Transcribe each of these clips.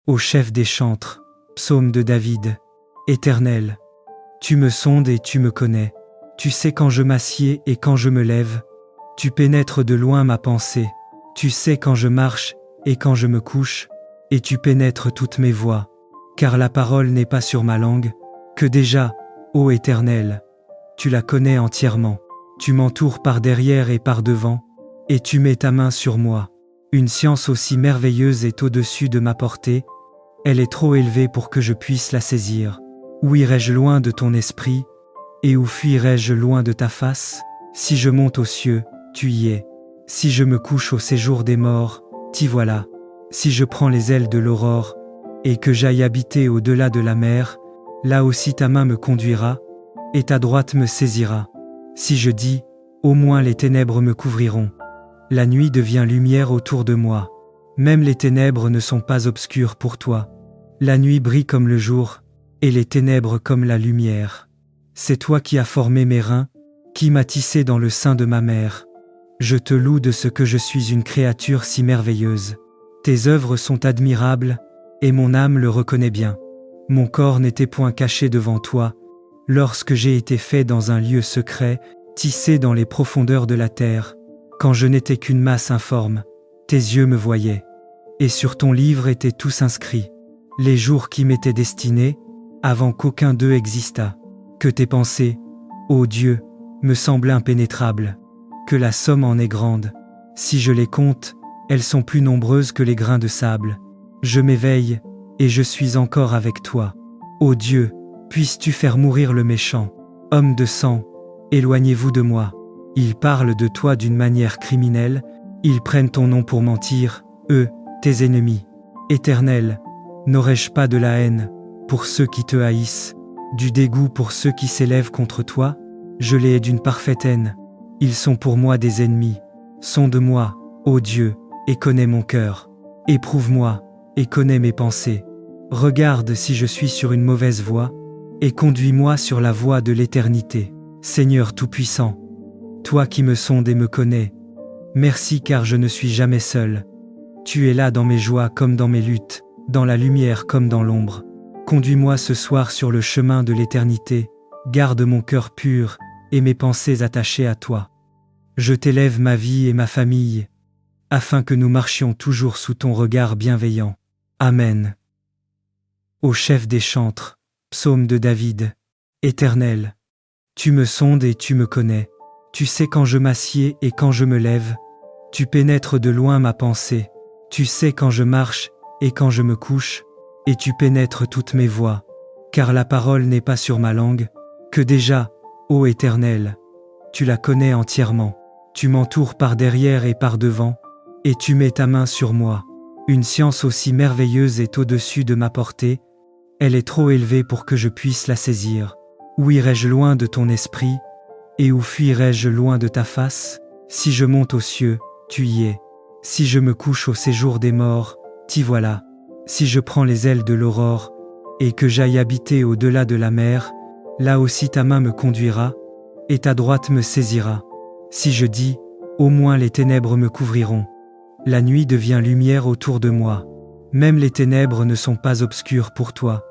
Ô chef des chantres, psaume de David. Éternel, tu me sondes et tu me connais. Tu sais quand je m'assieds et quand je me lève. Tu pénètres de loin ma pensée. Tu sais quand je marche et quand je me couche. Et tu pénètres toutes mes voies. Car la parole n'est pas sur ma langue. Que déjà, ô Éternel, tu la connais entièrement. Tu m'entoures par derrière et par devant. Et tu mets ta main sur moi. Une science aussi merveilleuse est au-dessus de ma portée. Elle est trop élevée pour que je puisse la saisir. Où irai-je loin de ton esprit? Et où fuirai-je loin de ta face? Si je monte aux cieux, tu y es. Si je me couche au séjour des morts, t'y voilà. Si je prends les ailes de l'aurore, et que j'aille habiter au-delà de la mer, là aussi ta main me conduira, et ta droite me saisira. Si je dis, au moins les ténèbres me couvriront. La nuit devient lumière autour de moi. Même les ténèbres ne sont pas obscures pour toi. La nuit brille comme le jour, et les ténèbres comme la lumière. C'est toi qui as formé mes reins, qui m'as tissé dans le sein de ma mère. Je te loue de ce que je suis une créature si merveilleuse. Tes œuvres sont admirables, et mon âme le reconnaît bien. Mon corps n'était point caché devant toi, lorsque j'ai été fait dans un lieu secret, tissé dans les profondeurs de la terre. Quand je n'étais qu'une masse informe, tes yeux me voyaient. Et sur ton livre étaient tous inscrits les jours qui m'étaient destinés, avant qu'aucun d'eux existât. Que tes pensées, ô Dieu, me semblent impénétrables. Que la somme en est grande. Si je les compte, elles sont plus nombreuses que les grains de sable. Je m'éveille, et je suis encore avec toi. Ô Dieu, puisses-tu faire mourir le méchant. Homme de sang, éloignez-vous de moi. Ils parlent de toi d'une manière criminelle, ils prennent ton nom pour mentir, eux, tes ennemis. Éternel, n'aurais-je pas de la haine pour ceux qui te haïssent, du dégoût pour ceux qui s'élèvent contre toi? Je les hais d'une parfaite haine. Ils sont pour moi des ennemis. Sonde-moi, ô Dieu, et connais mon cœur. Éprouve-moi, et connais mes pensées. Regarde si je suis sur une mauvaise voie, et conduis-moi sur la voie de l'éternité. Seigneur Tout-Puissant, toi qui me sondes et me connais, merci car je ne suis jamais seul. Tu es là dans mes joies comme dans mes luttes, dans la lumière comme dans l'ombre. Conduis-moi ce soir sur le chemin de l'éternité, garde mon cœur pur et mes pensées attachées à toi. Je t'élève ma vie et ma famille, afin que nous marchions toujours sous ton regard bienveillant. Amen. Ô chef des chantres, psaume de David. Éternel, tu me sondes et tu me connais. Tu sais quand je m'assieds et quand je me lève. Tu pénètres de loin ma pensée. Tu sais quand je marche et quand je me couche. Et tu pénètres toutes mes voies. Car la parole n'est pas sur ma langue. Que déjà, ô Éternel, tu la connais entièrement. Tu m'entoures par derrière et par devant. Et tu mets ta main sur moi. Une science aussi merveilleuse est au-dessus de ma portée. Elle est trop élevée pour que je puisse la saisir. Où irai-je loin de ton esprit? Et où fuirai-je loin de ta face? Si je monte aux cieux, tu y es. Si je me couche au séjour des morts, t'y voilà. Si je prends les ailes de l'aurore, et que j'aille habiter au-delà de la mer, là aussi ta main me conduira, et ta droite me saisira. Si je dis, au moins les ténèbres me couvriront. La nuit devient lumière autour de moi. Même les ténèbres ne sont pas obscures pour toi.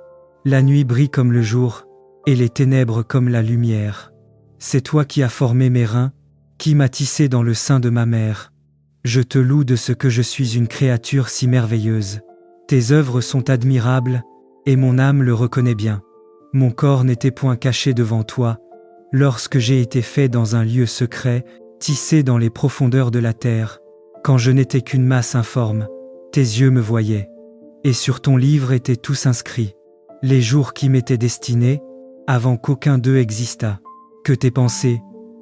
La nuit brille comme le jour, et les ténèbres comme la lumière. C'est toi qui as formé mes reins, qui m'as tissé dans le sein de ma mère. Je te loue de ce que je suis une créature si merveilleuse. Tes œuvres sont admirables, et mon âme le reconnaît bien. Mon corps n'était point caché devant toi, lorsque j'ai été fait dans un lieu secret, tissé dans les profondeurs de la terre. Quand je n'étais qu'une masse informe, tes yeux me voyaient. Et sur ton livre étaient tous inscrits les jours qui m'étaient destinés, avant qu'aucun d'eux existât. Que tes pensées,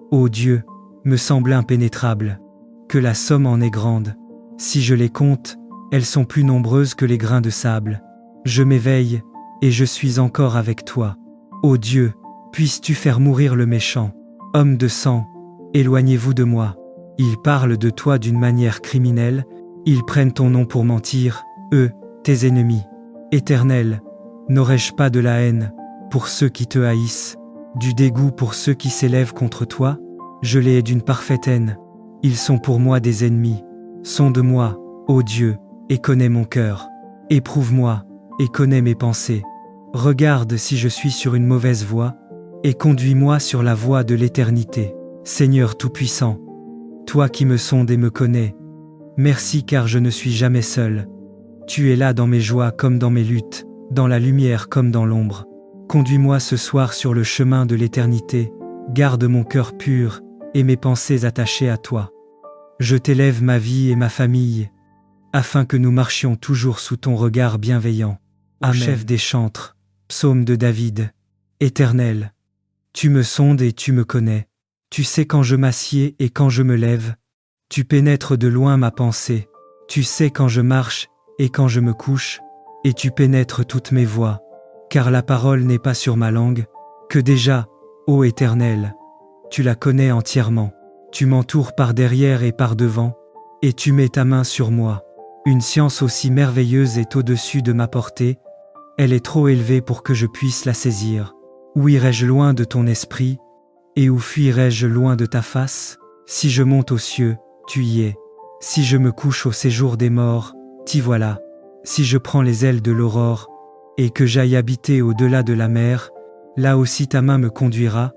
ô Dieu, me semblent impénétrables. Que la somme en est grande. Si je les compte, elles sont plus nombreuses que les grains de sable. Je m'éveille, et je suis encore avec toi. Ô Dieu, puisses-tu faire mourir le méchant. Homme de sang, éloignez-vous de moi. Ils parlent de toi d'une manière criminelle, ils prennent ton nom pour mentir, eux, tes ennemis. Éternel, n'aurais-je pas de la haine pour ceux qui te haïssent, du dégoût pour ceux qui s'élèvent contre toi? Je les hais d'une parfaite haine. Ils sont pour moi des ennemis. Sonde-moi, ô Dieu, et connais mon cœur. Éprouve-moi, et connais mes pensées. Regarde si je suis sur une mauvaise voie, et conduis-moi sur la voie de l'éternité. Seigneur Tout-Puissant, toi qui me sondes et me connais, merci car je ne suis jamais seul. Tu es là dans mes joies comme dans mes luttes, dans la lumière comme dans l'ombre. Conduis-moi ce soir sur le chemin de l'éternité, garde mon cœur pur et mes pensées attachées à toi. Je t'élève ma vie et ma famille, afin que nous marchions toujours sous ton regard bienveillant. Amen. Chef des chantres, psaume de David. Éternel, tu me sondes et tu me connais. Tu sais quand je m'assieds et quand je me lève. Tu pénètres de loin ma pensée. Tu sais quand je marche et quand je me couche, et tu pénètres toutes mes voies. Car la parole n'est pas sur ma langue, que déjà, ô Éternel, tu la connais entièrement. Tu m'entoures par derrière et par devant, et tu mets ta main sur moi. Une science aussi merveilleuse est au-dessus de ma portée, elle est trop élevée pour que je puisse la saisir. Où irai-je loin de ton esprit, et où fuirai-je loin de ta face? Si je monte aux cieux, tu y es. Si je me couche au séjour des morts, t'y voilà. Si je prends les ailes de l'aurore, et que j'aille habiter au-delà de la mer, là aussi ta main me conduira,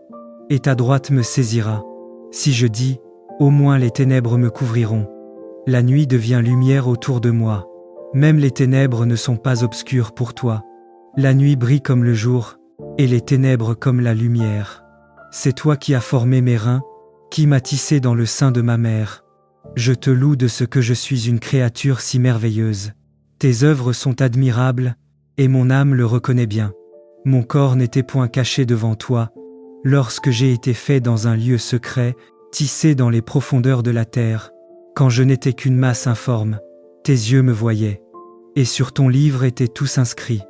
et ta droite me saisira. Si je dis, au moins les ténèbres me couvriront. La nuit devient lumière autour de moi. Même les ténèbres ne sont pas obscures pour toi. La nuit brille comme le jour, et les ténèbres comme la lumière. C'est toi qui as formé mes reins, qui m'as tissé dans le sein de ma mère. Je te loue de ce que je suis une créature si merveilleuse. Tes œuvres sont admirables, et mon âme le reconnaît bien. Mon corps n'était point caché devant toi, lorsque j'ai été fait dans un lieu secret, tissé dans les profondeurs de la terre. Quand je n'étais qu'une masse informe, tes yeux me voyaient. Et sur ton livre étaient tous inscrits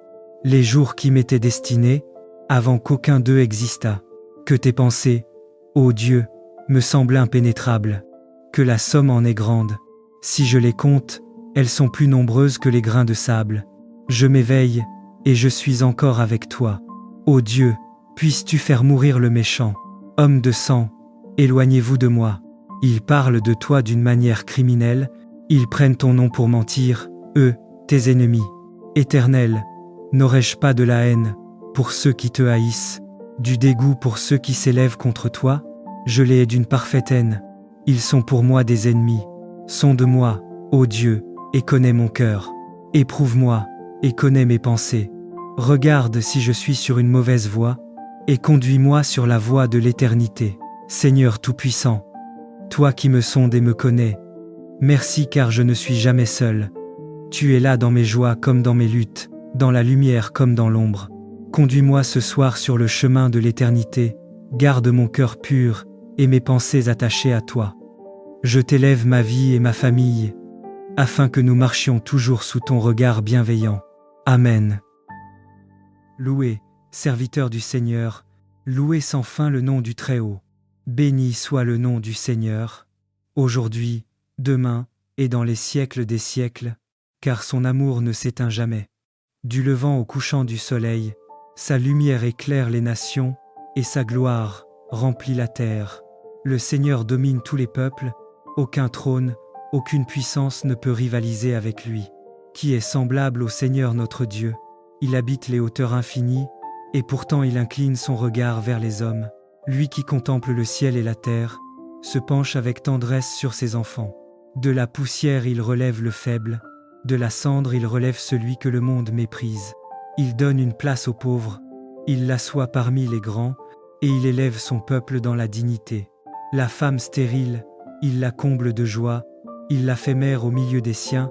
les jours qui m'étaient destinés, avant qu'aucun d'eux existât. Que tes pensées, ô Dieu, me semblent impénétrables, que la somme en est grande. Si je les compte, elles sont plus nombreuses que les grains de sable. Je m'éveille, et je suis encore avec toi. Ô Dieu, puisses-tu faire mourir le méchant. Homme de sang, éloignez-vous de moi. Ils parlent de toi d'une manière criminelle, ils prennent ton nom pour mentir, eux, tes ennemis. Éternel, n'aurais-je pas de la haine pour ceux qui te haïssent, du dégoût pour ceux qui s'élèvent contre toi? Je les hais d'une parfaite haine. Ils sont pour moi des ennemis. Sonde-moi, ô Dieu, et connais mon cœur. Éprouve-moi, et connais mes pensées. Regarde si je suis sur une mauvaise voie, et conduis-moi sur la voie de l'éternité. Seigneur Tout-Puissant, toi qui me sondes et me connais, merci car je ne suis jamais seul. Tu es là dans mes joies comme dans mes luttes, dans la lumière comme dans l'ombre. Conduis-moi ce soir sur le chemin de l'éternité, garde mon cœur pur et mes pensées attachées à toi. Je t'élève ma vie et ma famille, afin que nous marchions toujours sous ton regard bienveillant. Amen. Louez, serviteurs du Seigneur, louez sans fin le nom du Très-Haut. Béni soit le nom du Seigneur, aujourd'hui, demain et dans les siècles des siècles, car son amour ne s'éteint jamais. Du levant au couchant du soleil, sa lumière éclaire les nations, et sa gloire remplit la terre. Le Seigneur domine tous les peuples, aucun trône, aucune puissance ne peut rivaliser avec lui. Qui est semblable au Seigneur notre Dieu? Il habite les hauteurs infinies, et pourtant il incline son regard vers les hommes. Lui qui contemple le ciel et la terre, se penche avec tendresse sur ses enfants. De la poussière il relève le faible, de la cendre il relève celui que le monde méprise. Il donne une place aux pauvres, il l'assoit parmi les grands, et il élève son peuple dans la dignité. La femme stérile, il la comble de joie, il la fait mère au milieu des siens,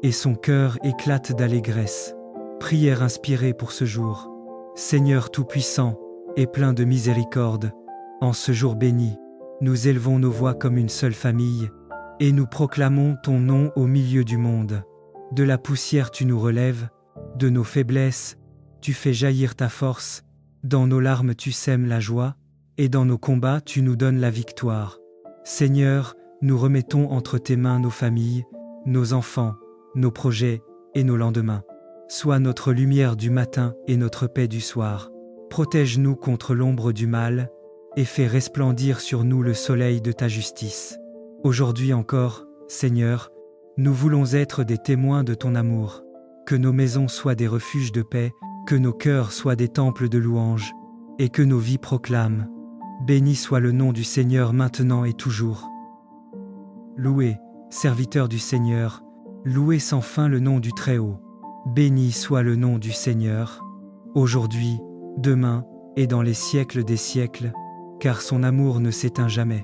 et son cœur éclate d'allégresse. Prière inspirée pour ce jour. Seigneur Tout-Puissant, et plein de miséricorde, en ce jour béni, nous élevons nos voix comme une seule famille, et nous proclamons ton nom au milieu du monde. De la poussière tu nous relèves, de nos faiblesses, tu fais jaillir ta force, dans nos larmes tu sèmes la joie, et dans nos combats tu nous donnes la victoire. Seigneur, nous remettons entre tes mains nos familles, nos enfants, nos projets et nos lendemains. Sois notre lumière du matin et notre paix du soir. Protège-nous contre l'ombre du mal, et fais resplendir sur nous le soleil de ta justice. Aujourd'hui encore, Seigneur, nous voulons être des témoins de ton amour. que nos maisons soient des refuges de paix, que nos cœurs soient des temples de louange, et que nos vies proclament. Béni soit le nom du Seigneur maintenant et toujours. Louez, serviteurs du Seigneur, louez sans fin le nom du Très-Haut. Béni soit le nom du Seigneur, aujourd'hui, demain, et dans les siècles des siècles, car son amour ne s'éteint jamais.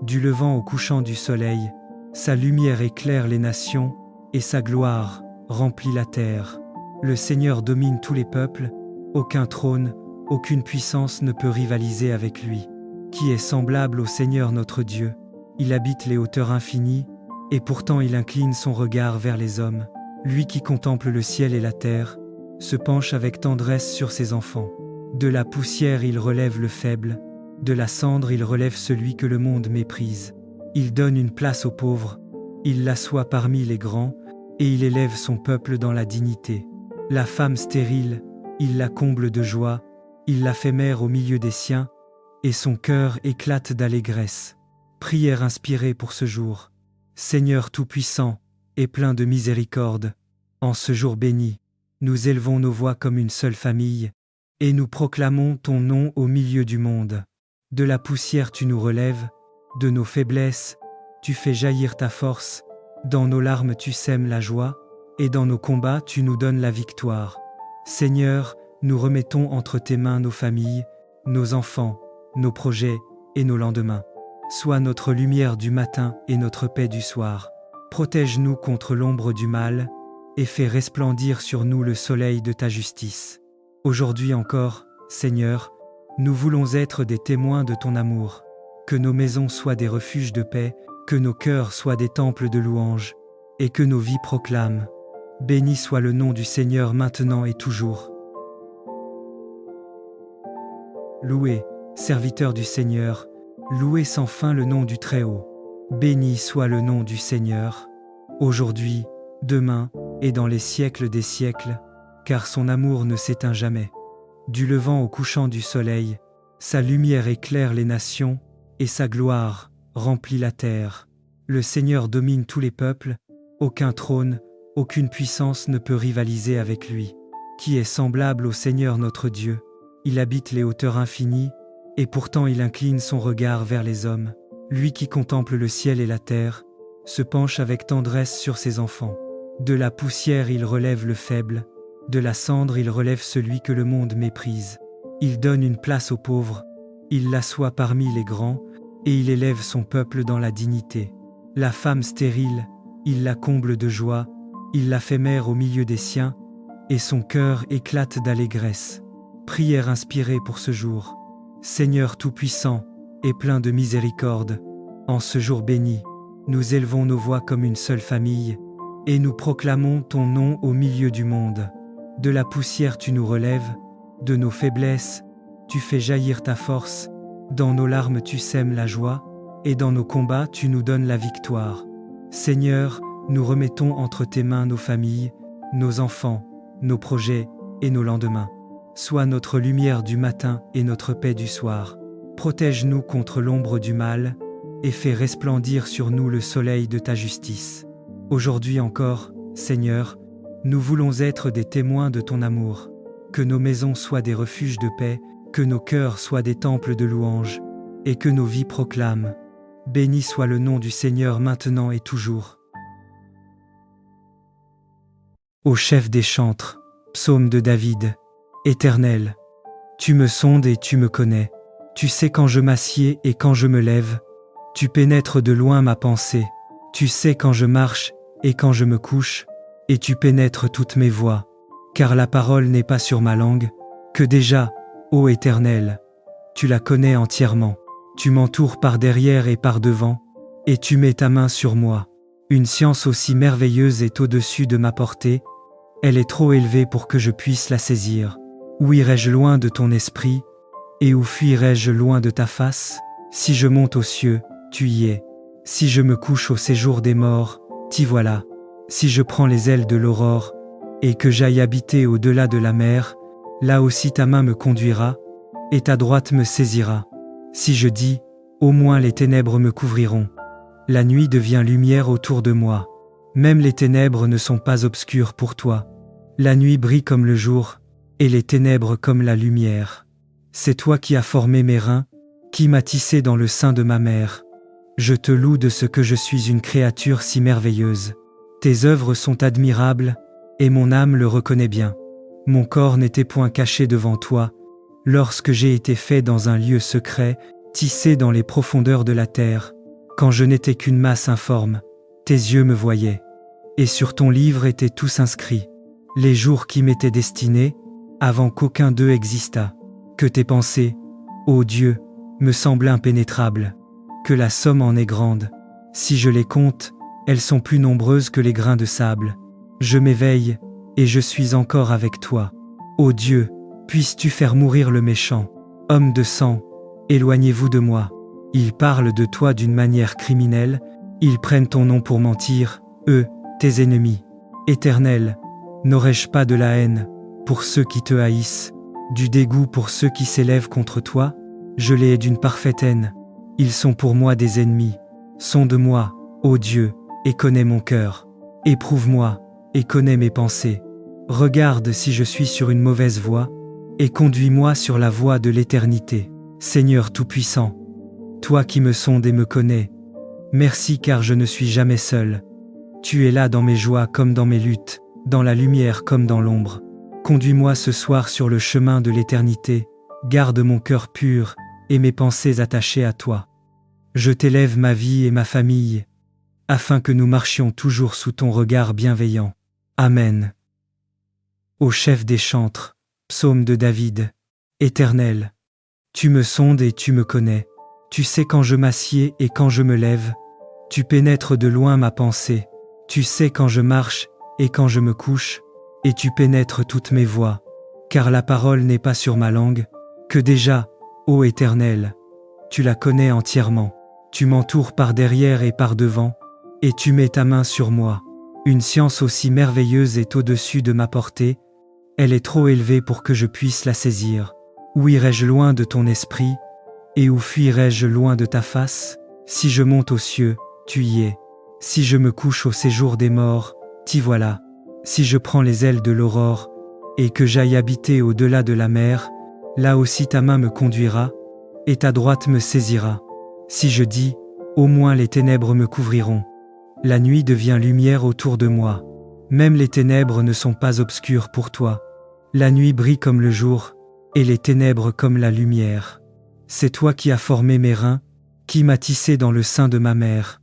Du levant au couchant du soleil, sa lumière éclaire les nations, et sa gloire remplit la terre. Le Seigneur domine tous les peuples, aucun trône, aucune puissance ne peut rivaliser avec lui. Qui est semblable au Seigneur notre Dieu? Il habite les hauteurs infinies, et pourtant il incline son regard vers les hommes. Lui qui contemple le ciel et la terre, se penche avec tendresse sur ses enfants. De la poussière il relève le faible, de la cendre il relève celui que le monde méprise. Il donne une place aux pauvres, il l'assoit parmi les grands, et il élève son peuple dans la dignité. La femme stérile, il la comble de joie, il la fait mère au milieu des siens, et son cœur éclate d'allégresse. Prière inspirée pour ce jour. Seigneur Tout-Puissant, et plein de miséricorde, en ce jour béni, nous élevons nos voix comme une seule famille, et nous proclamons ton nom au milieu du monde. De la poussière tu nous relèves, de nos faiblesses, tu fais jaillir ta force, dans nos larmes tu sèmes la joie, et dans nos combats tu nous donnes la victoire. Seigneur, nous remettons entre tes mains nos familles, nos enfants, nos projets et nos lendemains. Sois notre lumière du matin et notre paix du soir. Protège-nous contre l'ombre du mal, et fais resplendir sur nous le soleil de ta justice. Aujourd'hui encore, Seigneur, nous voulons être des témoins de ton amour. Que nos maisons soient des refuges de paix, que nos cœurs soient des temples de louange, et que nos vies proclament. Béni soit le nom du Seigneur maintenant et toujours. Louez, serviteurs du Seigneur, louez sans fin le nom du Très-Haut. Béni soit le nom du Seigneur, aujourd'hui, demain, et dans les siècles des siècles, car son amour ne s'éteint jamais. Du levant au couchant du soleil, sa lumière éclaire les nations, et sa gloire remplit la terre. Le Seigneur domine tous les peuples, aucun trône, aucune puissance ne peut rivaliser avec lui. Qui est semblable au Seigneur notre Dieu? Il habite les hauteurs infinies, et pourtant il incline son regard vers les hommes. Lui qui contemple le ciel et la terre, se penche avec tendresse sur ses enfants. De la poussière il relève le faible, de la cendre il relève celui que le monde méprise. Il donne une place aux pauvres, il l'assoit parmi les grands, et il élève son peuple dans la dignité. La femme stérile, il la comble de joie, il la fait mère au milieu des siens, et son cœur éclate d'allégresse. Prière inspirée pour ce jour. Seigneur Tout-Puissant, et plein de miséricorde, en ce jour béni, nous élevons nos voix comme une seule famille, et nous proclamons ton nom au milieu du monde. De la poussière tu nous relèves, de nos faiblesses, tu fais jaillir ta force, dans nos larmes tu sèmes la joie, et dans nos combats tu nous donnes la victoire. Seigneur, nous remettons entre tes mains nos familles, nos enfants, nos projets et nos lendemains. Sois notre lumière du matin et notre paix du soir. Protège-nous contre l'ombre du mal, et fais resplendir sur nous le soleil de ta justice. Aujourd'hui encore, Seigneur, nous voulons être des témoins de ton amour. Que nos maisons soient des refuges de paix, que nos cœurs soient des temples de louange, et que nos vies proclament. Béni soit le nom du Seigneur maintenant et toujours. Ô chef des chantres, psaume de David. Éternel, tu me sondes et tu me connais. Tu sais quand je m'assieds et quand je me lève. Tu pénètres de loin ma pensée. Tu sais quand je marche et quand je me couche, et tu pénètres toutes mes voies. Car la parole n'est pas sur ma langue, que déjà, ô Éternel, tu la connais entièrement. Tu m'entoures par derrière et par devant, et tu mets ta main sur moi. Une science aussi merveilleuse est au-dessus de ma portée, elle est trop élevée pour que je puisse la saisir. Où irai-je loin de ton esprit, et où fuirai-je loin de ta face? Si je monte aux cieux, tu y es. Si je me couche au séjour des morts, t'y voilà. Si je prends les ailes de l'aurore, et que j'aille habiter au-delà de la mer, là aussi ta main me conduira, et ta droite me saisira. Si je dis, au moins les ténèbres me couvriront. La nuit devient lumière autour de moi. Même les ténèbres ne sont pas obscures pour toi. La nuit brille comme le jour, et les ténèbres comme la lumière. C'est toi qui as formé mes reins, qui m'as tissé dans le sein de ma mère. Je te loue de ce que je suis une créature si merveilleuse. Tes œuvres sont admirables, et mon âme le reconnaît bien. Mon corps n'était point caché devant toi, lorsque j'ai été fait dans un lieu secret, tissé dans les profondeurs de la terre. Quand je n'étais qu'une masse informe, tes yeux me voyaient. Et sur ton livre étaient tous inscrits les jours qui m'étaient destinés, avant qu'aucun d'eux existât. Que tes pensées, ô Dieu, me semblent impénétrables, que la somme en est grande. Si je les compte, elles sont plus nombreuses que les grains de sable. Je m'éveille, et je suis encore avec toi. Ô Dieu, puisses-tu faire mourir le méchant. Homme de sang, éloignez-vous de moi. Ils parlent de toi d'une manière criminelle, ils prennent ton nom pour mentir, eux, tes ennemis. Éternel, n'aurais-je pas de la haine pour ceux qui te haïssent, du dégoût pour ceux qui s'élèvent contre toi? Je les hais d'une parfaite haine. Ils sont pour moi des ennemis. Sonde-moi, ô Dieu, et connais mon cœur. Éprouve-moi, et connais mes pensées. Regarde si je suis sur une mauvaise voie, et conduis-moi sur la voie de l'éternité. Seigneur Tout-Puissant, toi qui me sondes et me connais, merci car je ne suis jamais seul. Tu es là dans mes joies comme dans mes luttes, dans la lumière comme dans l'ombre. Conduis-moi ce soir sur le chemin de l'éternité, garde mon cœur pur et mes pensées attachées à toi. Je t'élève ma vie et ma famille, afin que nous marchions toujours sous ton regard bienveillant. Amen. Au chef des chantres, psaume de David. Éternel, tu me sondes et tu me connais. Tu sais quand je m'assieds et quand je me lève. Tu pénètres de loin ma pensée. Tu sais quand je marche et quand je me couche, et tu pénètres toutes mes voies. Car la parole n'est pas sur ma langue, que déjà, ô Éternel, tu la connais entièrement. Tu m'entoures par derrière et par devant, et tu mets ta main sur moi. Une science aussi merveilleuse est au-dessus de ma portée, elle est trop élevée pour que je puisse la saisir. Où irai-je loin de ton esprit, et où fuirai-je loin de ta face? Si je monte aux cieux, tu y es. Si je me couche au séjour des morts, t'y voilà. Si je prends les ailes de l'aurore, et que j'aille habiter au-delà de la mer, là aussi ta main me conduira, et ta droite me saisira. Si je dis, au moins les ténèbres me couvriront. La nuit devient lumière autour de moi. Même les ténèbres ne sont pas obscures pour toi. La nuit brille comme le jour, et les ténèbres comme la lumière. C'est toi qui as formé mes reins, qui m'as tissé dans le sein de ma mère.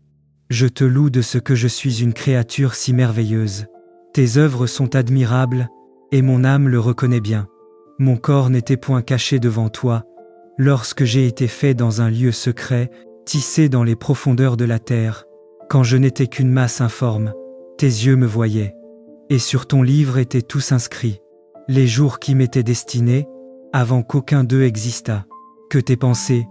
Je te loue de ce que je suis une créature si merveilleuse. Tes œuvres sont admirables, et mon âme le reconnaît bien. Mon corps n'était point caché devant toi, lorsque j'ai été fait dans un lieu secret, tissé dans les profondeurs de la terre. Quand je n'étais qu'une masse informe, tes yeux me voyaient. Et sur ton livre étaient tous inscrits les jours qui m'étaient destinés, avant qu'aucun d'eux existât. Que tes pensées,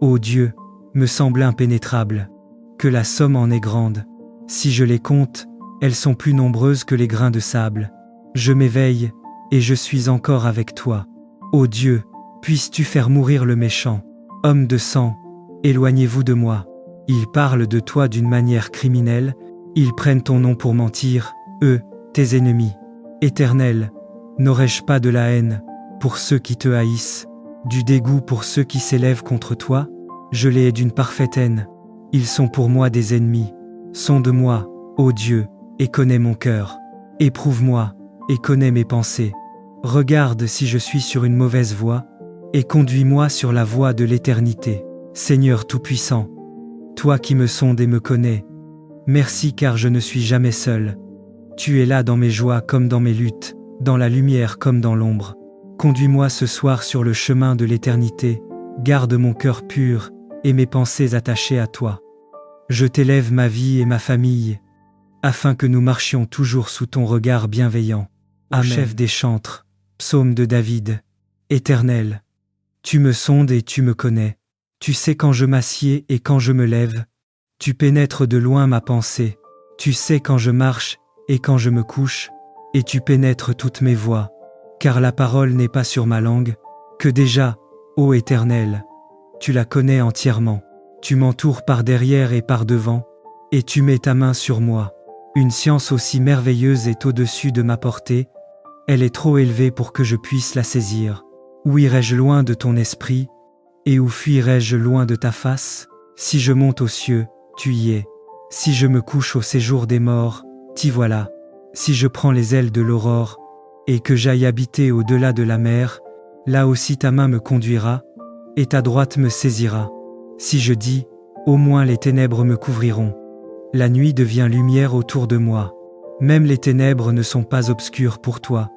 ô Dieu, me semblent impénétrables, que la somme en est grande. Si je les compte, elles sont plus nombreuses que les grains de sable. Je m'éveille, et je suis encore avec toi. Ô Dieu, puisses-tu faire mourir le méchant. Homme de sang, éloignez-vous de moi. Ils parlent de toi d'une manière criminelle, ils prennent ton nom pour mentir, eux, tes ennemis. Éternel, n'aurais-je pas de la haine pour ceux qui te haïssent, du dégoût pour ceux qui s'élèvent contre toi? Je les hais d'une parfaite haine. Ils sont pour moi des ennemis. Sonde-moi, ô Dieu, et connais mon cœur. Éprouve-moi, et connais mes pensées. Regarde si je suis sur une mauvaise voie, et conduis-moi sur la voie de l'éternité. Seigneur Tout-Puissant, toi qui me sondes et me connais, merci car je ne suis jamais seul. Tu es là dans mes joies comme dans mes luttes, dans la lumière comme dans l'ombre. Conduis-moi ce soir sur le chemin de l'éternité, garde mon cœur pur et mes pensées attachées à toi. Je t'élève ma vie et ma famille, afin que nous marchions toujours sous ton regard bienveillant. Amen. Chef des chantres, psaume de David. Éternel, tu me sondes et tu me connais. Tu sais quand je m'assieds et quand je me lève. Tu pénètres de loin ma pensée. Tu sais quand je marche et quand je me couche, et tu pénètres toutes mes voies. Car la parole n'est pas sur ma langue, que déjà, ô Éternel, tu la connais entièrement. Tu m'entoures par derrière et par devant, et tu mets ta main sur moi. Une science aussi merveilleuse est au-dessus de ma portée, Elle est trop élevée pour que je puisse la saisir. Où irai-je loin de ton esprit, et où fuirai-je loin de ta face? Si je monte aux cieux, tu y es. Si je me couche au séjour des morts, t'y voilà. Si je prends les ailes de l'aurore, et que j'aille habiter au-delà de la mer, là aussi ta main me conduira, et ta droite me saisira. Si je dis, au moins les ténèbres me couvriront. La nuit devient lumière autour de moi. Même les ténèbres ne sont pas obscures pour toi.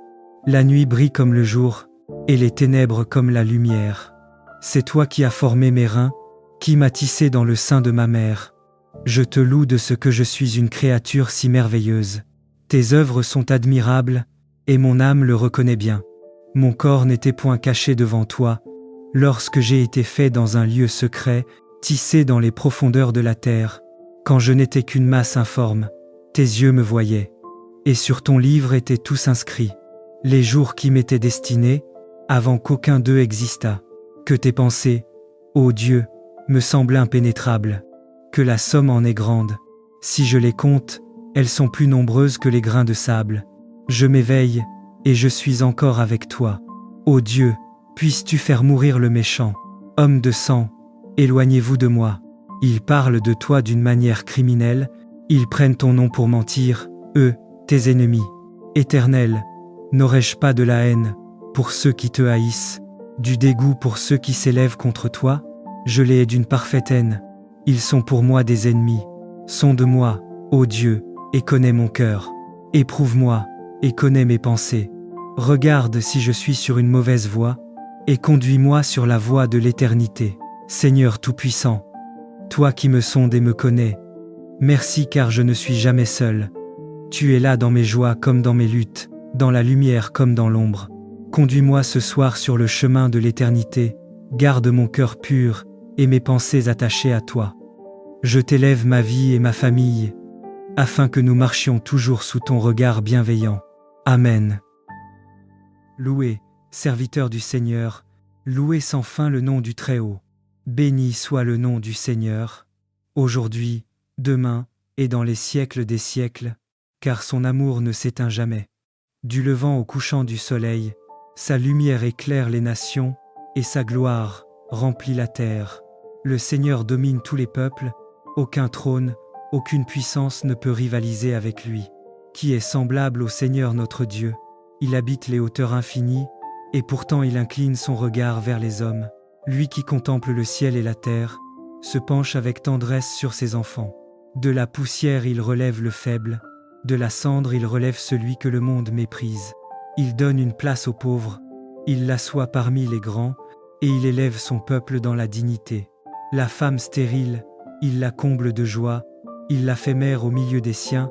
La nuit brille comme le jour, et les ténèbres comme la lumière. C'est toi qui as formé mes reins, qui m'as tissé dans le sein de ma mère. Je te loue de ce que je suis une créature si merveilleuse. Tes œuvres sont admirables, et mon âme le reconnaît bien. Mon corps n'était point caché devant toi, lorsque j'ai été fait dans un lieu secret, tissé dans les profondeurs de la terre. Quand je n'étais qu'une masse informe, tes yeux me voyaient. Et sur ton livre étaient tous inscrits les jours qui m'étaient destinés, avant qu'aucun d'eux existât. Que tes pensées, ô Dieu, me semblent impénétrables. Que la somme en est grande. Si je les compte, elles sont plus nombreuses que les grains de sable. Je m'éveille, et je suis encore avec toi. Ô Dieu, puisses-tu faire mourir le méchant. Homme de sang, éloignez-vous de moi. Ils parlent de toi d'une manière criminelle, ils prennent ton nom pour mentir, eux, tes ennemis. Éternel, n'aurais-je pas de la haine pour ceux qui te haïssent, du dégoût pour ceux qui s'élèvent contre toi? Je les hais d'une parfaite haine. Ils sont pour moi des ennemis. Sonde-moi, ô Dieu, et connais mon cœur. Éprouve-moi, et connais mes pensées. Regarde si je suis sur une mauvaise voie, et conduis-moi sur la voie de l'éternité. Seigneur Tout-Puissant, toi qui me sondes et me connais, merci car je ne suis jamais seul. Tu es là dans mes joies comme dans mes luttes, dans la lumière comme dans l'ombre. Conduis-moi ce soir sur le chemin de l'éternité, garde mon cœur pur et mes pensées attachées à toi. Je t'élève ma vie et ma famille, afin que nous marchions toujours sous ton regard bienveillant. Amen. Louez, serviteurs du Seigneur, louez sans fin le nom du Très-Haut. Béni soit le nom du Seigneur, aujourd'hui, demain et dans les siècles des siècles, car son amour ne s'éteint jamais. Du levant au couchant du soleil, sa lumière éclaire les nations, et sa gloire remplit la terre. Le Seigneur domine tous les peuples, aucun trône, aucune puissance ne peut rivaliser avec lui. Qui est semblable au Seigneur notre Dieu? Il habite les hauteurs infinies, et pourtant il incline son regard vers les hommes. Lui qui contemple le ciel et la terre, se penche avec tendresse sur ses enfants. De la poussière il relève le faible, de la cendre il relève celui que le monde méprise. Il donne une place aux pauvres, il l'assoit parmi les grands, et il élève son peuple dans la dignité. La femme stérile, il la comble de joie, il la fait mère au milieu des siens,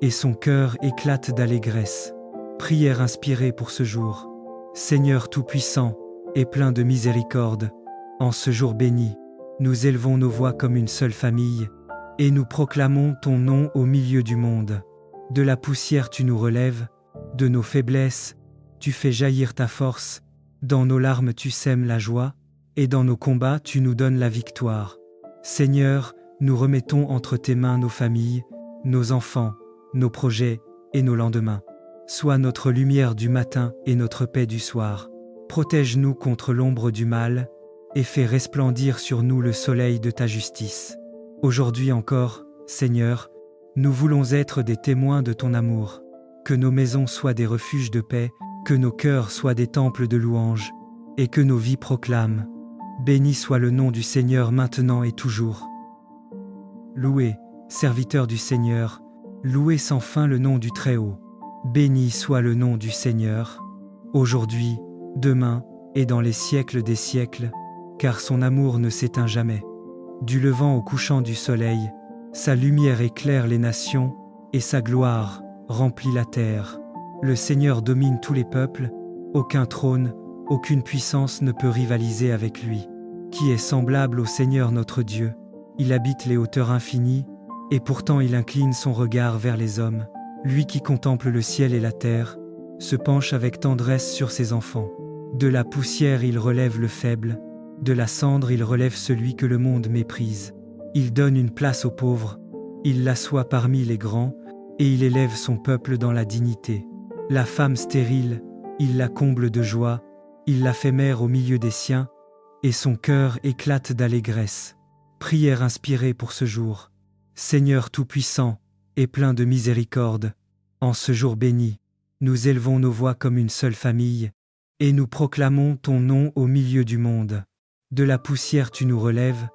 et son cœur éclate d'allégresse. Prière inspirée pour ce jour. Seigneur Tout-Puissant, et plein de miséricorde, en ce jour béni, nous élevons nos voix comme une seule famille, et nous proclamons ton nom au milieu du monde. De la poussière tu nous relèves, de nos faiblesses, tu fais jaillir ta force, dans nos larmes tu sèmes la joie, et dans nos combats tu nous donnes la victoire. Seigneur, nous remettons entre tes mains nos familles, nos enfants, nos projets et nos lendemains. Sois notre lumière du matin et notre paix du soir. Protège-nous contre l'ombre du mal, et fais resplendir sur nous le soleil de ta justice. Aujourd'hui encore, Seigneur, nous voulons être des témoins de ton amour. Que nos maisons soient des refuges de paix, que nos cœurs soient des temples de louange, et que nos vies proclament. Béni soit le nom du Seigneur maintenant et toujours. Louez, serviteurs du Seigneur, louez sans fin le nom du Très-Haut. Béni soit le nom du Seigneur, aujourd'hui, demain et dans les siècles des siècles, car son amour ne s'éteint jamais. Du levant au couchant du soleil, sa lumière éclaire les nations, et sa gloire remplit la terre. Le Seigneur domine tous les peuples, aucun trône, aucune puissance ne peut rivaliser avec lui. Qui est semblable au Seigneur notre Dieu? Il habite les hauteurs infinies, et pourtant il incline son regard vers les hommes. Lui qui contemple le ciel et la terre, se penche avec tendresse sur ses enfants. De la poussière il relève le faible, de la cendre il relève celui que le monde méprise. Il donne une place aux pauvres, il l'assoit parmi les grands, et il élève son peuple dans la dignité. La femme stérile, il la comble de joie, il la fait mère au milieu des siens, et son cœur éclate d'allégresse. Prière inspirée pour ce jour. Seigneur Tout-Puissant et plein de miséricorde, en ce jour béni, nous élevons nos voix comme une seule famille, et nous proclamons ton nom au milieu du monde. De la poussière tu nous relèves,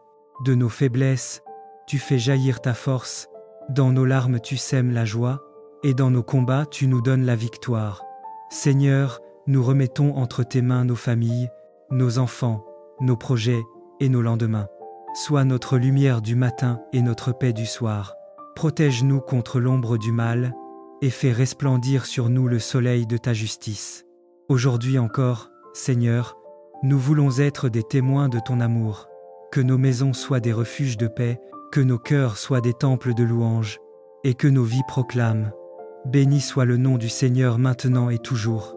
de nos faiblesses, tu fais jaillir ta force, dans nos larmes tu sèmes la joie, et dans nos combats tu nous donnes la victoire. Seigneur, nous remettons entre tes mains nos familles, nos enfants, nos projets et nos lendemains. Sois notre lumière du matin et notre paix du soir. Protège-nous contre l'ombre du mal, et fais resplendir sur nous le soleil de ta justice. Aujourd'hui encore, Seigneur, nous voulons être des témoins de ton amour. Que nos maisons soient des refuges de paix, que nos cœurs soient des temples de louange, et que nos vies proclament. Béni soit le nom du Seigneur maintenant et toujours.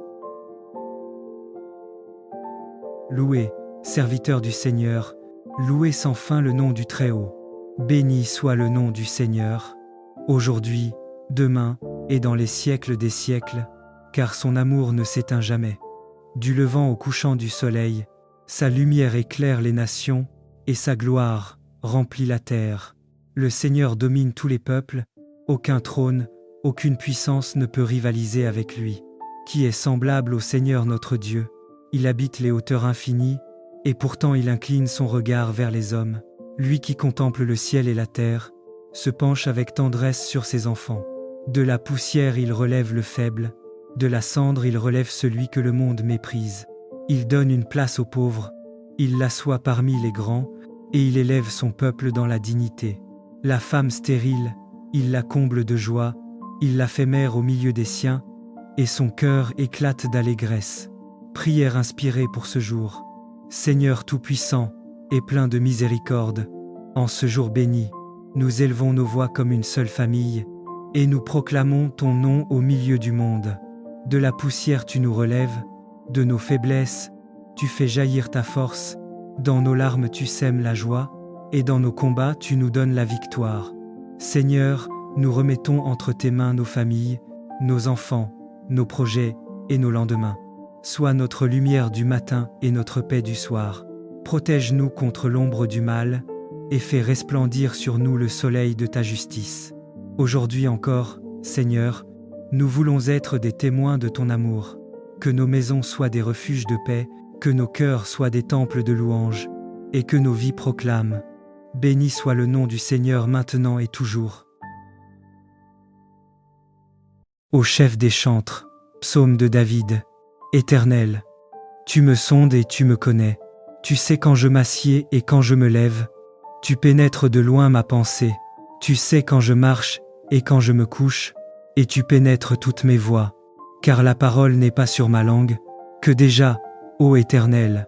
Louez, serviteurs du Seigneur, louez sans fin le nom du Très-Haut. Béni soit le nom du Seigneur, aujourd'hui, demain et dans les siècles des siècles, car son amour ne s'éteint jamais. Du levant au couchant du soleil, sa lumière éclaire les nations, et sa gloire remplit la terre. Le Seigneur domine tous les peuples, aucun trône, aucune puissance ne peut rivaliser avec lui. Qui est semblable au Seigneur notre Dieu? Il habite les hauteurs infinies, et pourtant il incline son regard vers les hommes. Lui qui contemple le ciel et la terre, se penche avec tendresse sur ses enfants. De la poussière il relève le faible, de la cendre il relève celui que le monde méprise. Il donne une place aux pauvres, il l'assoit parmi les grands, et il élève son peuple dans la dignité. La femme stérile, il la comble de joie, il la fait mère au milieu des siens, et son cœur éclate d'allégresse. Prière inspirée pour ce jour. Seigneur Tout-Puissant et plein de miséricorde, en ce jour béni, nous élevons nos voix comme une seule famille, et nous proclamons ton nom au milieu du monde. De la poussière tu nous relèves, de nos faiblesses, tu fais jaillir ta force, dans nos larmes tu sèmes la joie, et dans nos combats tu nous donnes la victoire. Seigneur, nous remettons entre tes mains nos familles, nos enfants, nos projets et nos lendemains. Sois notre lumière du matin et notre paix du soir. Protège-nous contre l'ombre du mal, et fais resplendir sur nous le soleil de ta justice. Aujourd'hui encore, Seigneur, nous voulons être des témoins de ton amour. Que nos maisons soient des refuges de paix, que nos cœurs soient des temples de louange, et que nos vies proclament. Béni soit le nom du Seigneur maintenant et toujours. Ô chef des chantres, psaume de David, Éternel, tu me sondes et tu me connais. Tu sais quand je m'assieds et quand je me lève. Tu pénètres de loin ma pensée. Tu sais quand je marche et quand je me couche, et tu pénètres toutes mes voies. Car la parole n'est pas sur ma langue, que déjà, ô Éternel,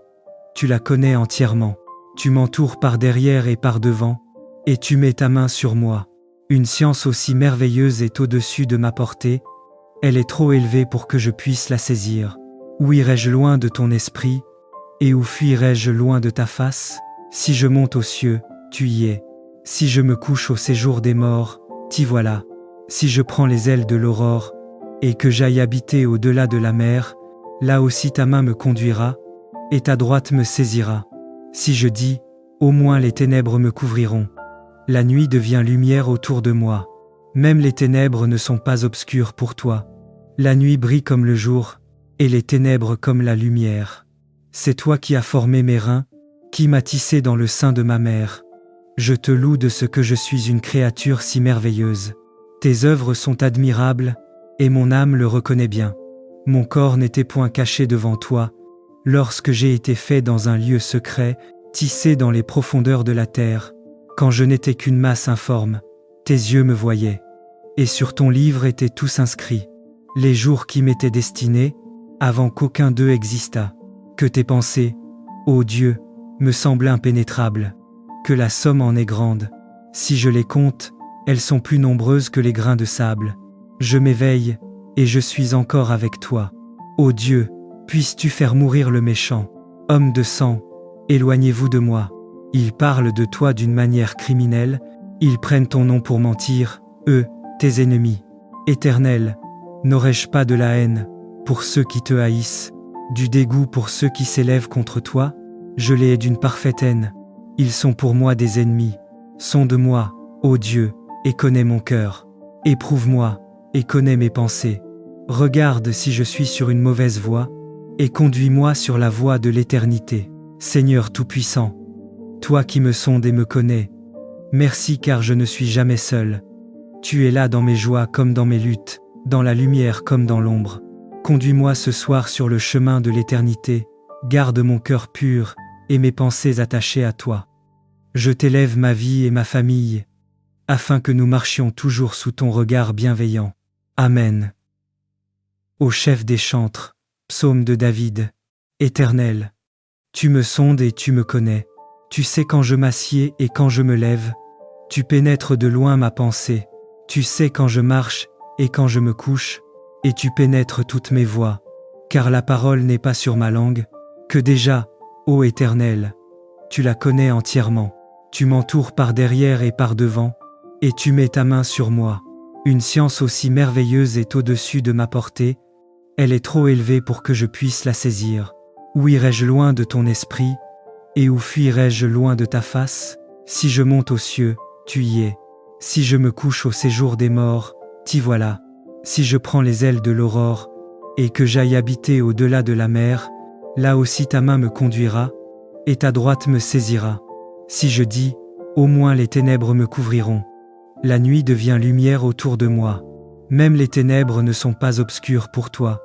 tu la connais entièrement. Tu m'entoures par derrière et par devant, et tu mets ta main sur moi. Une science aussi merveilleuse est au-dessus de ma portée, elle est trop élevée pour que je puisse la saisir. Où irai-je loin de ton esprit, et où fuirai-je loin de ta face? Si je monte aux cieux, tu y es. Si je me couche au séjour des morts, t'y voilà. Si je prends les ailes de l'aurore, et que j'aille habiter au-delà de la mer, là aussi ta main me conduira, et ta droite me saisira. Si je dis, au moins les ténèbres me couvriront. La nuit devient lumière autour de moi. Même les ténèbres ne sont pas obscures pour toi. La nuit brille comme le jour, et les ténèbres comme la lumière. C'est toi qui as formé mes reins, qui m'as tissé dans le sein de ma mère. Je te loue de ce que je suis une créature si merveilleuse. Tes œuvres sont admirables, et mon âme le reconnaît bien. Mon corps n'était point caché devant toi, lorsque j'ai été fait dans un lieu secret, tissé dans les profondeurs de la terre. Quand je n'étais qu'une masse informe, tes yeux me voyaient. Et sur ton livre étaient tous inscrits les jours qui m'étaient destinés, avant qu'aucun d'eux existât. Que tes pensées, ô Dieu, me semblent impénétrables, que la somme en est grande. Si je les compte, elles sont plus nombreuses que les grains de sable. Je m'éveille, et je suis encore avec toi. Ô Dieu, puisses-tu faire mourir le méchant. Homme de sang, éloignez-vous de moi. Ils parlent de toi d'une manière criminelle, ils prennent ton nom pour mentir, eux, tes ennemis. Éternel, N'aurais-je pas de la haine pour ceux qui te haïssent, du dégoût pour ceux qui s'élèvent contre toi? Je les hais d'une parfaite haine. Ils sont pour moi des ennemis. Sonde-moi, ô Dieu, et connais mon cœur. Éprouve-moi, et connais mes pensées. Regarde si je suis sur une mauvaise voie, et conduis-moi sur la voie de l'éternité. Seigneur Tout-Puissant, toi qui me sondes et me connais, merci car je ne suis jamais seul. Tu es là dans mes joies comme dans mes luttes, dans la lumière comme dans l'ombre. Conduis-moi ce soir sur le chemin de l'éternité, garde mon cœur pur et mes pensées attachées à toi. Je t'élève ma vie et ma famille, afin que nous marchions toujours sous ton regard bienveillant. Amen. Au chef des chantres, psaume de David. Éternel, tu me sondes et tu me connais. Tu sais quand je m'assieds et quand je me lève. Tu pénètres de loin ma pensée. Tu sais quand je marche et quand je me couche, et tu pénètres toutes mes voies. Car la parole n'est pas sur ma langue, que déjà, ô Éternel, tu la connais entièrement. Tu m'entoures par derrière et par devant, et tu mets ta main sur moi. Une science aussi merveilleuse est au-dessus de ma portée, elle est trop élevée pour que je puisse la saisir. Où irai-je loin de ton esprit, et où fuirai-je loin de ta face? Si je monte aux cieux, tu y es. Si je me couche au séjour des morts, t'y voilà. Si je prends les ailes de l'aurore, et que j'aille habiter au-delà de la mer, là aussi ta main me conduira, et ta droite me saisira. Si je dis, au moins les ténèbres me couvriront. La nuit devient lumière autour de moi. Même les ténèbres ne sont pas obscures pour toi.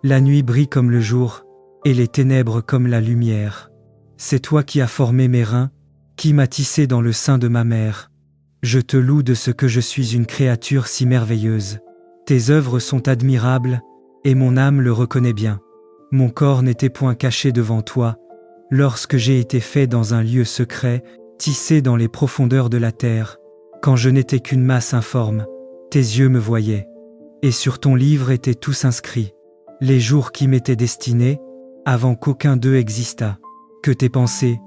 La nuit brille comme le jour, et les ténèbres comme la lumière. C'est toi qui as formé mes reins, qui m'as tissé dans le sein de ma mère. Je te loue de ce que je suis une créature si merveilleuse. Tes œuvres sont admirables, et mon âme le reconnaît bien. Mon corps n'était point caché devant toi, lorsque j'ai été fait dans un lieu secret, tissé dans les profondeurs de la terre. Quand je n'étais qu'une masse informe, tes yeux me voyaient. Et sur ton livre étaient tous inscrits les jours qui m'étaient destinés, avant qu'aucun d'eux existât. Que tes pensées,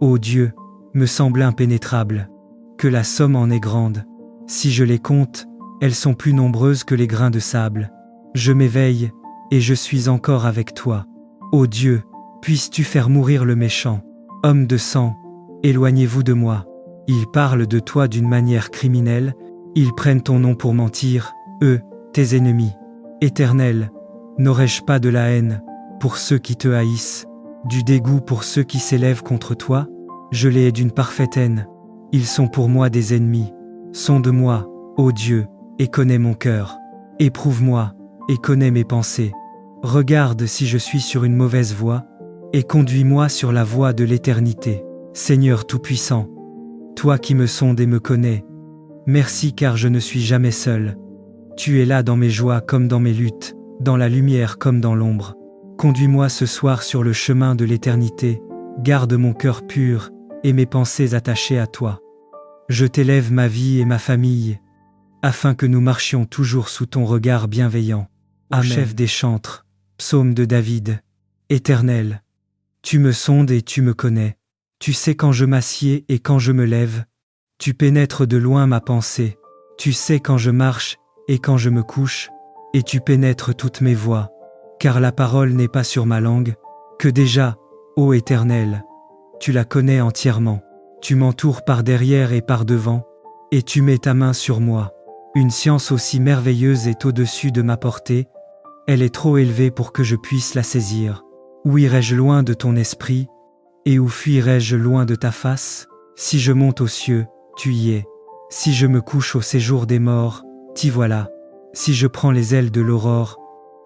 ô Dieu, me semblent impénétrables. Que la somme en est grande. Si je les compte, elles sont plus nombreuses que les grains de sable. Je m'éveille, et je suis encore avec toi. Ô Dieu, puisses-tu faire mourir le méchant. Homme de sang, éloignez-vous de moi. Ils parlent de toi d'une manière criminelle, ils prennent ton nom pour mentir, eux, tes ennemis. Éternel, n'aurais-je pas de la haine pour ceux qui te haïssent, du dégoût pour ceux qui s'élèvent contre toi? Je les hais d'une parfaite haine. Ils sont pour moi des ennemis. Sonde-moi, ô Dieu, et connais mon cœur. Éprouve-moi, et connais mes pensées. Regarde si je suis sur une mauvaise voie, et conduis-moi sur la voie de l'éternité. Seigneur Tout-Puissant, toi qui me sondes et me connais, merci car je ne suis jamais seul. Tu es là dans mes joies comme dans mes luttes, dans la lumière comme dans l'ombre. Conduis-moi ce soir sur le chemin de l'éternité, garde mon cœur pur et mes pensées attachées à toi. Je t'élève ma vie et ma famille, afin que nous marchions toujours sous ton regard bienveillant. Amen. Chef des chantres, psaume de David. Éternel, tu me sondes et tu me connais. Tu sais quand je m'assieds et quand je me lève. Tu pénètres de loin ma pensée. Tu sais quand je marche et quand je me couche, et tu pénètres toutes mes voies. Car la parole n'est pas sur ma langue, que déjà, ô Éternel, tu la connais entièrement. Tu m'entoures par derrière et par devant, et tu mets ta main sur moi. Une science aussi merveilleuse est au-dessus de ma portée, elle est trop élevée pour que je puisse la saisir. Où irai-je loin de ton esprit, et où fuirai-je loin de ta face? Si je monte aux cieux, tu y es. Si je me couche au séjour des morts, t'y voilà. Si je prends les ailes de l'aurore,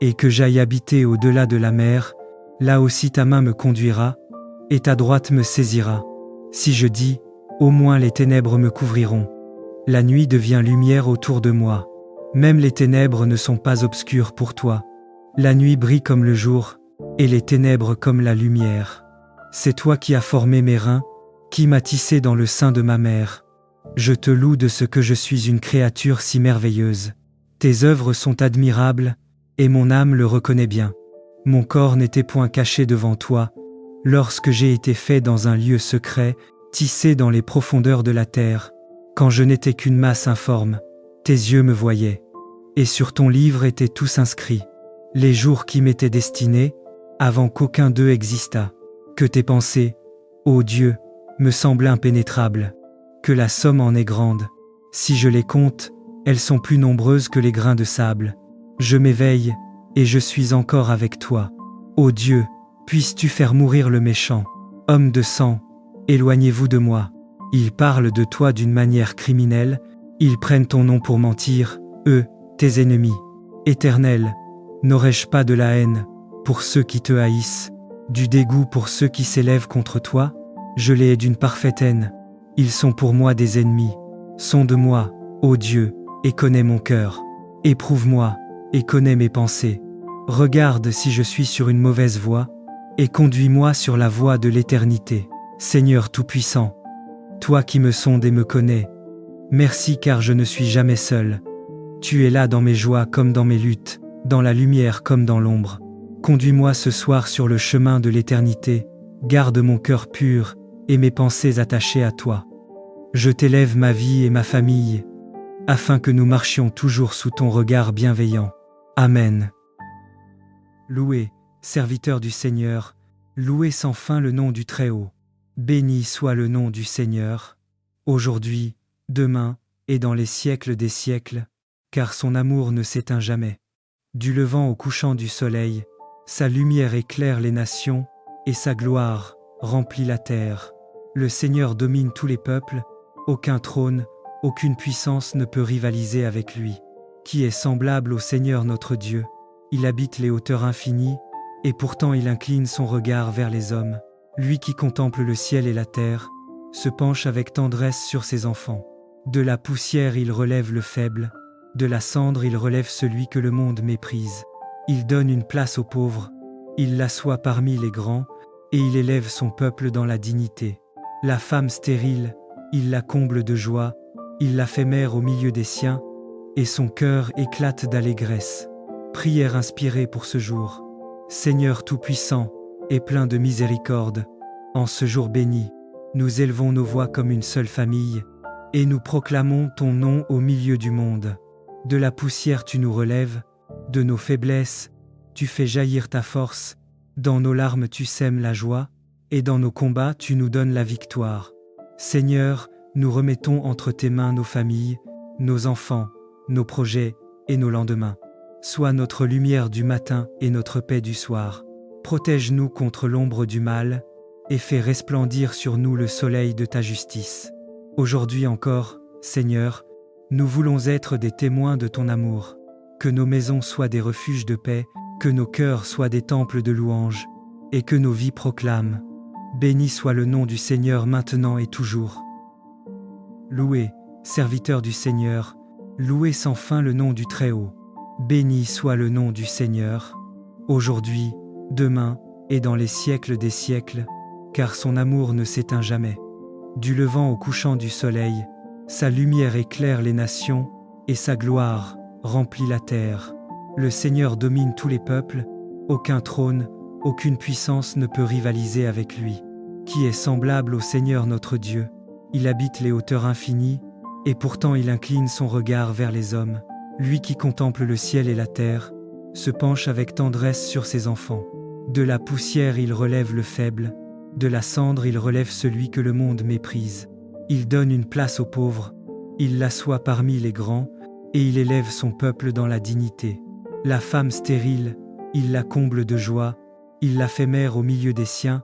et que j'aille habiter au-delà de la mer, là aussi ta main me conduira, et ta droite me saisira. Si je dis, au moins les ténèbres me couvriront. La nuit devient lumière autour de moi. Même les ténèbres ne sont pas obscures pour toi. La nuit brille comme le jour, et les ténèbres comme la lumière. C'est toi qui as formé mes reins, qui m'as tissé dans le sein de ma mère. Je te loue de ce que je suis une créature si merveilleuse. Tes œuvres sont admirables, et mon âme le reconnaît bien. Mon corps n'était point caché devant toi, lorsque j'ai été fait dans un lieu secret, tissé dans les profondeurs de la terre. Quand je n'étais qu'une masse informe, tes yeux me voyaient. et sur ton livre étaient tous inscrits les jours qui m'étaient destinés, avant qu'aucun d'eux existât. Que tes pensées, ô Dieu, me semblent impénétrables, que la somme en est grande. Si je les compte, elles sont plus nombreuses que les grains de sable. Je m'éveille, et je suis encore avec toi. Ô Dieu, puisses-tu faire mourir le méchant. Homme de sang, éloignez-vous de moi. Ils parlent de toi d'une manière criminelle, ils prennent ton nom pour mentir, eux, tes ennemis. Éternel, n'aurais-je pas de la haine pour ceux qui te haïssent, du dégoût pour ceux qui s'élèvent contre toi? Je les hais d'une parfaite haine. Ils sont pour moi des ennemis. Sonde-moi, ô Dieu, et connais mon cœur. Éprouve-moi, et connais mes pensées. Regarde si je suis sur une mauvaise voie, et conduis-moi sur la voie de l'éternité. Seigneur Tout-Puissant, toi qui me sondes et me connais, merci car je ne suis jamais seul. Tu es là dans mes joies comme dans mes luttes, dans la lumière comme dans l'ombre. Conduis-moi ce soir sur le chemin de l'éternité, garde mon cœur pur et mes pensées attachées à toi. Je t'élève ma vie et ma famille, afin que nous marchions toujours sous ton regard bienveillant. Amen. Louez, serviteurs du Seigneur, louez sans fin le nom du Très-Haut. Béni soit le nom du Seigneur, aujourd'hui, demain et dans les siècles des siècles, car son amour ne s'éteint jamais. Du levant au couchant du soleil, sa lumière éclaire les nations, et sa gloire remplit la terre. Le Seigneur domine tous les peuples, aucun trône, aucune puissance ne peut rivaliser avec lui. Qui est semblable au Seigneur notre Dieu? Il habite les hauteurs infinies, et pourtant il incline son regard vers les hommes. Lui qui contemple le ciel et la terre, se penche avec tendresse sur ses enfants. De la poussière il relève le faible, de la cendre il relève celui que le monde méprise. Il donne une place aux pauvres, il l'assoit parmi les grands, et il élève son peuple dans la dignité. La femme stérile, il la comble de joie, il la fait mère au milieu des siens, et son cœur éclate d'allégresse. Prière inspirée pour ce jour. Seigneur Tout-Puissant, et plein de miséricorde, en ce jour béni, nous élevons nos voix comme une seule famille, et nous proclamons ton nom au milieu du monde. De la poussière tu nous relèves, de nos faiblesses, tu fais jaillir ta force, dans nos larmes tu sèmes la joie, et dans nos combats tu nous donnes la victoire. Seigneur, nous remettons entre tes mains nos familles, nos enfants, nos projets et nos lendemains. Sois notre lumière du matin et notre paix du soir. Protège-nous contre l'ombre du mal, et fais resplendir sur nous le soleil de ta justice. Aujourd'hui encore, Seigneur, nous voulons être des témoins de ton amour. Que nos maisons soient des refuges de paix, que nos cœurs soient des temples de louange, et que nos vies proclament. Béni soit le nom du Seigneur maintenant et toujours. Louez, serviteurs du Seigneur, louez sans fin le nom du Très-Haut. Béni soit le nom du Seigneur, aujourd'hui, demain et dans les siècles des siècles, car son amour ne s'éteint jamais. Du levant au couchant du soleil, sa lumière éclaire les nations, et sa gloire remplit la terre. Le Seigneur domine tous les peuples, aucun trône, aucune puissance ne peut rivaliser avec lui. Qui est semblable au Seigneur notre Dieu? Il habite les hauteurs infinies, et pourtant il incline son regard vers les hommes. Lui qui contemple le ciel et la terre, se penche avec tendresse sur ses enfants. De la poussière il relève le faible, de la cendre il relève celui que le monde méprise. Il donne une place aux pauvres, il l'assoit parmi les grands, et il élève son peuple dans la dignité. La femme stérile, il la comble de joie, il la fait mère au milieu des siens,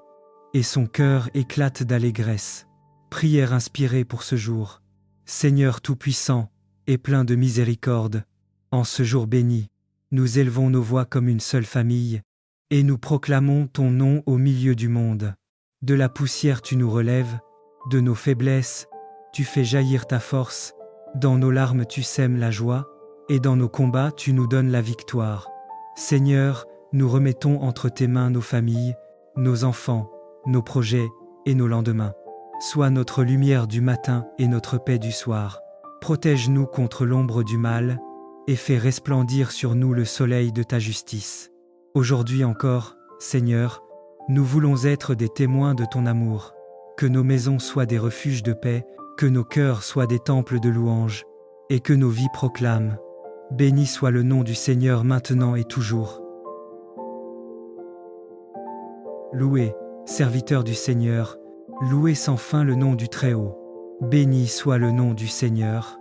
et son cœur éclate d'allégresse. Prière inspirée pour ce jour. Seigneur Tout-Puissant, et plein de miséricorde, en ce jour béni, nous élevons nos voix comme une seule famille, et nous proclamons ton nom au milieu du monde. De la poussière tu nous relèves, de nos faiblesses, tu fais jaillir ta force, dans nos larmes tu sèmes la joie, et dans nos combats tu nous donnes la victoire. Seigneur, nous remettons entre tes mains nos familles, nos enfants, nos projets et nos lendemains. Sois notre lumière du matin et notre paix du soir. Protège-nous contre l'ombre du mal, et fais resplendir sur nous le soleil de ta justice. Aujourd'hui encore, Seigneur, nous voulons être des témoins de ton amour. Que nos maisons soient des refuges de paix, que nos cœurs soient des temples de louange, et que nos vies proclament. Béni soit le nom du Seigneur maintenant et toujours. Louez, serviteurs du Seigneur, louez sans fin le nom du Très-Haut. Béni soit le nom du Seigneur,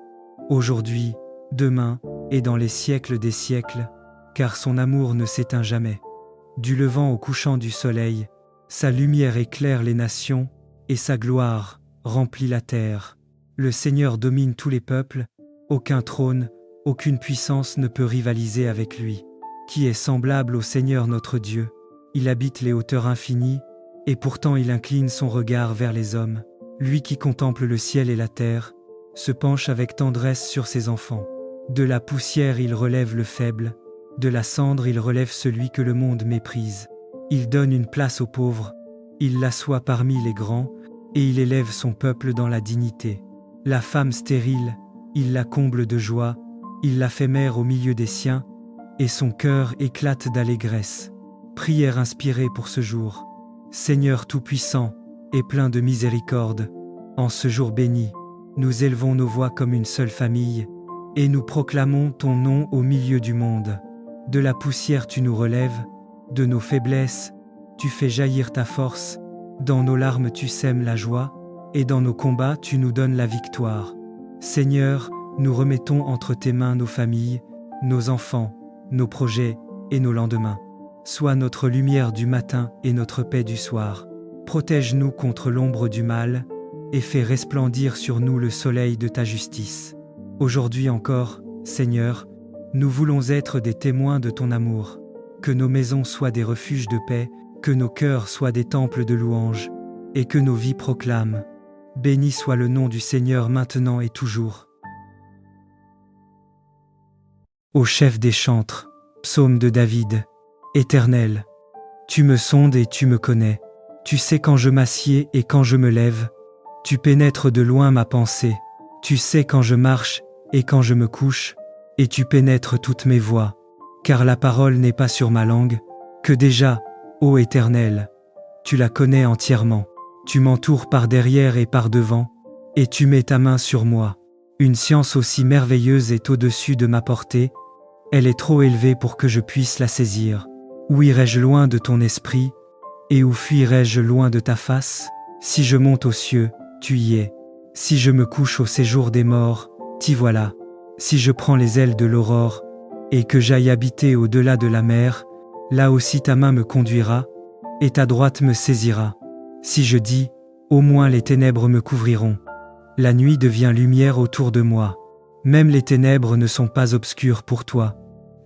aujourd'hui, demain, et dans les siècles des siècles, car son amour ne s'éteint jamais. Du levant au couchant du soleil, sa lumière éclaire les nations, et sa gloire remplit la terre. Le Seigneur domine tous les peuples, aucun trône, aucune puissance ne peut rivaliser avec lui. Qui est semblable au Seigneur notre Dieu? Il habite les hauteurs infinies, et pourtant il incline son regard vers les hommes. Lui qui contemple le ciel et la terre, se penche avec tendresse sur ses enfants. De la poussière il relève le faible, de la cendre il relève celui que le monde méprise. Il donne une place aux pauvres, il l'assoit parmi les grands, et il élève son peuple dans la dignité. La femme stérile, il la comble de joie, il la fait mère au milieu des siens, et son cœur éclate d'allégresse. Prière inspirée pour ce jour. Seigneur Tout-Puissant et plein de miséricorde, en ce jour béni, nous élevons nos voix comme une seule famille, et nous proclamons ton nom au milieu du monde. De la poussière tu nous relèves, de nos faiblesses, tu fais jaillir ta force, dans nos larmes tu sèmes la joie, et dans nos combats tu nous donnes la victoire. Seigneur, nous remettons entre tes mains nos familles, nos enfants, nos projets et nos lendemains. Sois notre lumière du matin et notre paix du soir. Protège-nous contre l'ombre du mal, et fais resplendir sur nous le soleil de ta justice. Aujourd'hui encore, Seigneur, nous voulons être des témoins de ton amour. Que nos maisons soient des refuges de paix, que nos cœurs soient des temples de louange, et que nos vies proclament. Béni soit le nom du Seigneur maintenant et toujours. Au chef des chantres, psaume de David. Éternel, tu me sondes et tu me connais. Tu sais quand je m'assieds et quand je me lève. Tu pénètres de loin ma pensée. Tu sais quand je marche et quand je me couche, et tu pénètres toutes mes voies. Car la parole n'est pas sur ma langue, que déjà, ô Éternel, tu la connais entièrement. Tu m'entoures par derrière et par devant, et tu mets ta main sur moi. Une science aussi merveilleuse est au-dessus de ma portée, elle est trop élevée pour que je puisse la saisir. Où irai-je loin de ton esprit, et où fuirai-je loin de ta face? Si je monte aux cieux, tu y es. Si je me couche au séjour des morts, t'y voilà. Si je prends les ailes de l'aurore, et que j'aille habiter au-delà de la mer, là aussi ta main me conduira, et ta droite me saisira. Si je dis, au moins les ténèbres me couvriront. La nuit devient lumière autour de moi. Même les ténèbres ne sont pas obscures pour toi.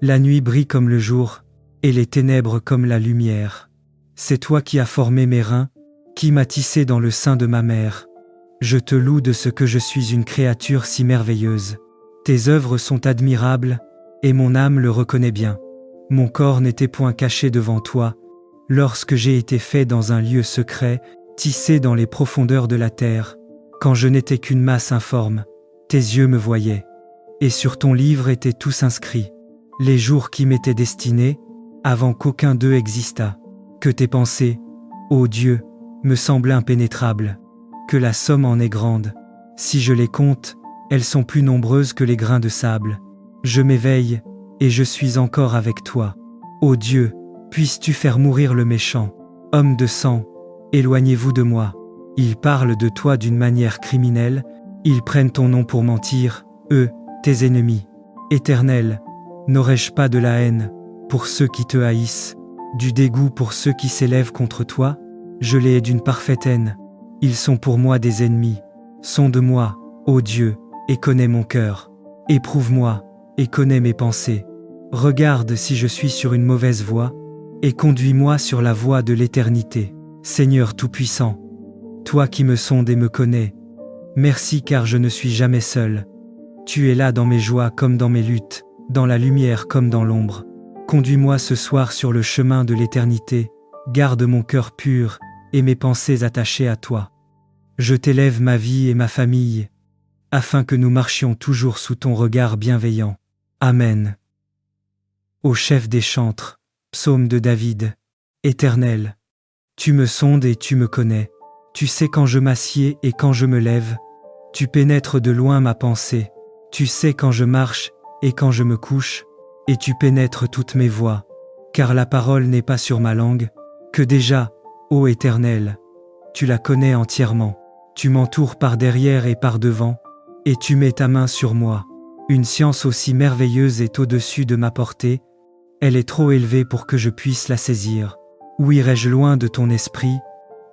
La nuit brille comme le jour, et les ténèbres comme la lumière. C'est toi qui as formé mes reins, qui m'as tissé dans le sein de ma mère. Je te loue de ce que je suis une créature si merveilleuse. Tes œuvres sont admirables, et mon âme le reconnaît bien. Mon corps n'était point caché devant toi, lorsque j'ai été fait dans un lieu secret, tissé dans les profondeurs de la terre. Quand je n'étais qu'une masse informe, tes yeux me voyaient. Et sur ton livre étaient tous inscrits les jours qui m'étaient destinés, avant qu'aucun d'eux existât. Que tes pensées, ô Dieu, me semblent impénétrables, que la somme en est grande. Si je les compte, elles sont plus nombreuses que les grains de sable. Je m'éveille, et je suis encore avec toi. Ô Dieu, puisses-tu faire mourir le méchant. Homme de sang, éloignez-vous de moi. Ils parlent de toi d'une manière criminelle, ils prennent ton nom pour mentir, eux, tes ennemis. Éternel, n'aurais-je pas de la haine pour ceux qui te haïssent, du dégoût pour ceux qui s'élèvent contre toi? Je les hais d'une parfaite haine. Ils sont pour moi des ennemis. Sonde-moi, ô Dieu, et connais mon cœur. Éprouve-moi, et connais mes pensées. Regarde si je suis sur une mauvaise voie, et conduis-moi sur la voie de l'éternité. Seigneur Tout-Puissant, toi qui me sondes et me connais, merci car je ne suis jamais seul. Tu es là dans mes joies comme dans mes luttes, dans la lumière comme dans l'ombre. Conduis-moi ce soir sur le chemin de l'éternité, garde mon cœur pur et mes pensées attachées à toi. Je t'élève ma vie et ma famille, afin que nous marchions toujours sous ton regard bienveillant. Amen. Au chef des chantres, psaume de David. Éternel, tu me sondes et tu me connais. Tu sais quand je m'assieds et quand je me lève. Tu pénètres de loin ma pensée. Tu sais quand je marche et quand je me couche, et tu pénètres toutes mes voies. Car la parole n'est pas sur ma langue, que déjà, ô Éternel, tu la connais entièrement. Tu m'entoures par derrière et par devant, et tu mets ta main sur moi. Une science aussi merveilleuse est au-dessus de ma portée, elle est trop élevée pour que je puisse la saisir. Où irai-je loin de ton esprit,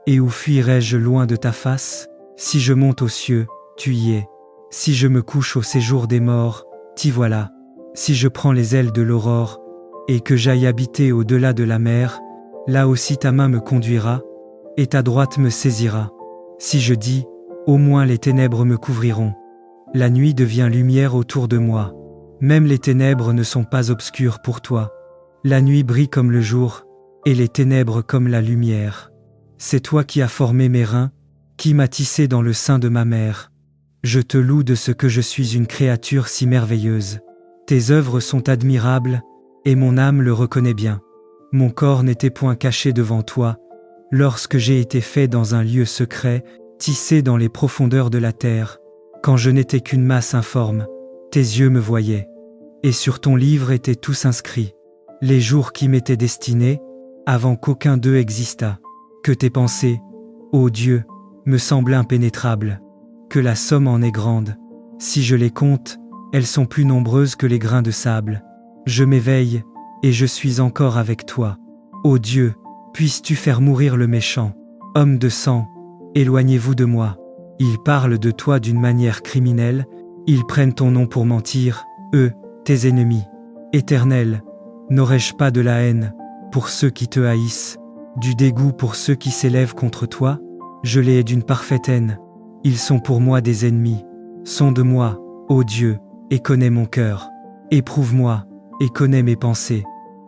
et où fuirai-je loin de ta face? Si je monte aux cieux, tu y es. Si je me couche au séjour des morts, t'y voilà. Si je prends les ailes de l'aurore, et que j'aille habiter au-delà de la mer, là aussi ta main me conduira, et ta droite me saisira. Si je dis, au moins les ténèbres me couvriront. La nuit devient lumière autour de moi. Même les ténèbres ne sont pas obscures pour toi. La nuit brille comme le jour, et les ténèbres comme la lumière. C'est toi qui as formé mes reins, qui m'as tissé dans le sein de ma mère. Je te loue de ce que je suis une créature si merveilleuse. Tes œuvres sont admirables, et mon âme le reconnaît bien. Mon corps n'était point caché devant toi, lorsque j'ai été fait dans un lieu secret, tissé dans les profondeurs de la terre. Quand je n'étais qu'une masse informe, tes yeux me voyaient. Et sur ton livre étaient tous inscrits les jours qui m'étaient destinés, avant qu'aucun d'eux existât. Que tes pensées, ô Dieu, me semblent impénétrables, que la somme en est grande. Si je les compte, elles sont plus nombreuses que les grains de sable. Je m'éveille, et je suis encore avec toi. Ô Dieu, puisses-tu faire mourir le méchant? Homme de sang, éloignez-vous de moi. Ils parlent de toi d'une manière criminelle, ils prennent ton nom pour mentir, eux, tes ennemis. Éternel, n'aurais-je pas de la haine pour ceux qui te haïssent, du dégoût pour ceux qui s'élèvent contre toi? Je les hais d'une parfaite haine. Ils sont pour moi des ennemis. Sonde-moi, ô Dieu, et connais mon cœur. Éprouve-moi, et connais mes pensées.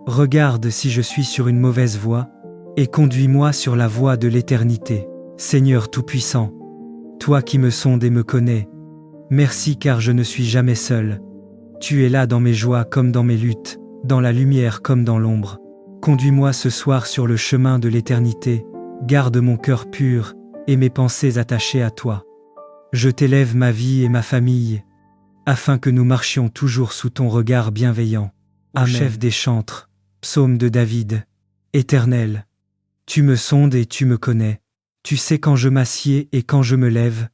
Regarde si je suis sur une mauvaise voie, et conduis-moi sur la voie de l'éternité. Seigneur Tout-Puissant, toi qui me sondes et me connais, merci car je ne suis jamais seul. Tu es là dans mes joies comme dans mes luttes, dans la lumière comme dans l'ombre. Conduis-moi ce soir sur le chemin de l'éternité, garde mon cœur pur et mes pensées attachées à toi. Je t'élève ma vie et ma famille, afin que nous marchions toujours sous ton regard bienveillant. Amen. Chef des chantres, psaume de David. Éternel, tu me sondes et tu me connais. Tu sais quand je m'assieds et quand je me lève.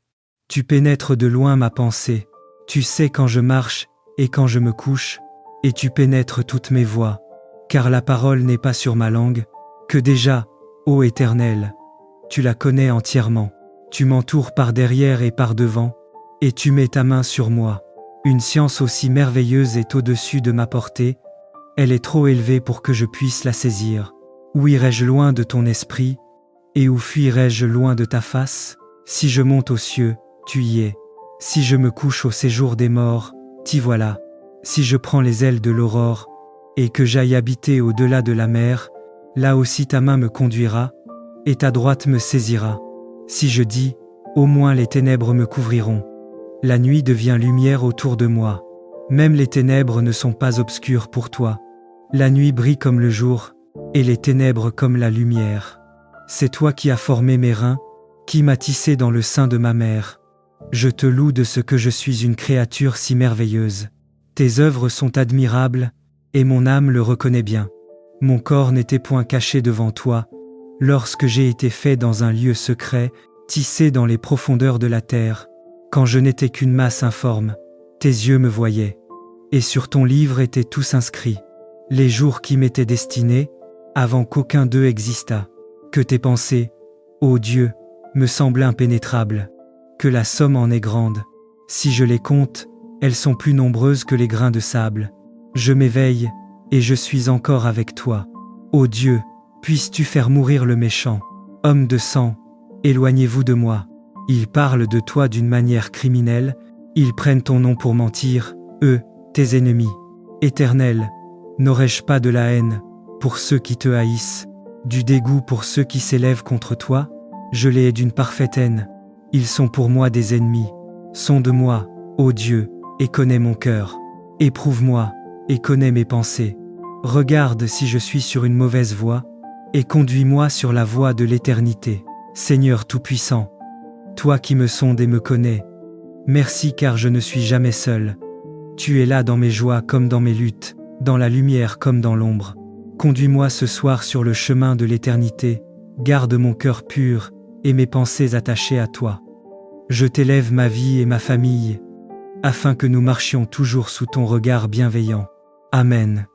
Tu pénètres de loin ma pensée. Tu sais quand je marche et quand je me couche, et tu pénètres toutes mes voies. Car la parole n'est pas sur ma langue, que déjà, ô Éternel, tu la connais entièrement. Tu m'entoures par derrière et par devant, et tu mets ta main sur moi. Une science aussi merveilleuse est au-dessus de ma portée, elle est trop élevée pour que je puisse la saisir. Où irai-je loin de ton esprit, et où fuirai-je loin de ta face? Si je monte aux cieux, tu y es. Si je me couche au séjour des morts, t'y voilà. Si je prends les ailes de l'aurore, et que j'aille habiter au-delà de la mer, là aussi ta main me conduira, et ta droite me saisira. Si je dis, au moins les ténèbres me couvriront. La nuit devient lumière autour de moi. Même les ténèbres ne sont pas obscures pour toi. La nuit brille comme le jour, et les ténèbres comme la lumière. C'est toi qui as formé mes reins, qui m'as tissé dans le sein de ma mère. Je te loue de ce que je suis une créature si merveilleuse. Tes œuvres sont admirables, et mon âme le reconnaît bien. Mon corps n'était point caché devant toi, lorsque j'ai été fait dans un lieu secret, tissé dans les profondeurs de la terre. Quand je n'étais qu'une masse informe, tes yeux me voyaient. Et sur ton livre étaient tous inscrits les jours qui m'étaient destinés, avant qu'aucun d'eux existât. Que tes pensées, ô Dieu, me semblent impénétrables, que la somme en est grande. Si je les compte, elles sont plus nombreuses que les grains de sable. Je m'éveille, et je suis encore avec toi. Ô Dieu, puisses-tu faire mourir le méchant? Homme de sang, éloignez-vous de moi. Ils parlent de toi d'une manière criminelle, ils prennent ton nom pour mentir, eux, tes ennemis. Éternel, n'aurais-je pas de la haine pour ceux qui te haïssent, du dégoût pour ceux qui s'élèvent contre toi? Je les hais d'une parfaite haine. Ils sont pour moi des ennemis. Sonde-moi, ô Dieu, et connais mon cœur. Éprouve-moi, et connais mes pensées. Regarde si je suis sur une mauvaise voie, et conduis-moi sur la voie de l'éternité. Seigneur Tout-Puissant, toi qui me sondes et me connais, merci car je ne suis jamais seul. Tu es là dans mes joies comme dans mes luttes, dans la lumière comme dans l'ombre. Conduis-moi ce soir sur le chemin de l'éternité, garde mon cœur pur et mes pensées attachées à toi. Je t'élève ma vie et ma famille, afin que nous marchions toujours sous ton regard bienveillant. Amen.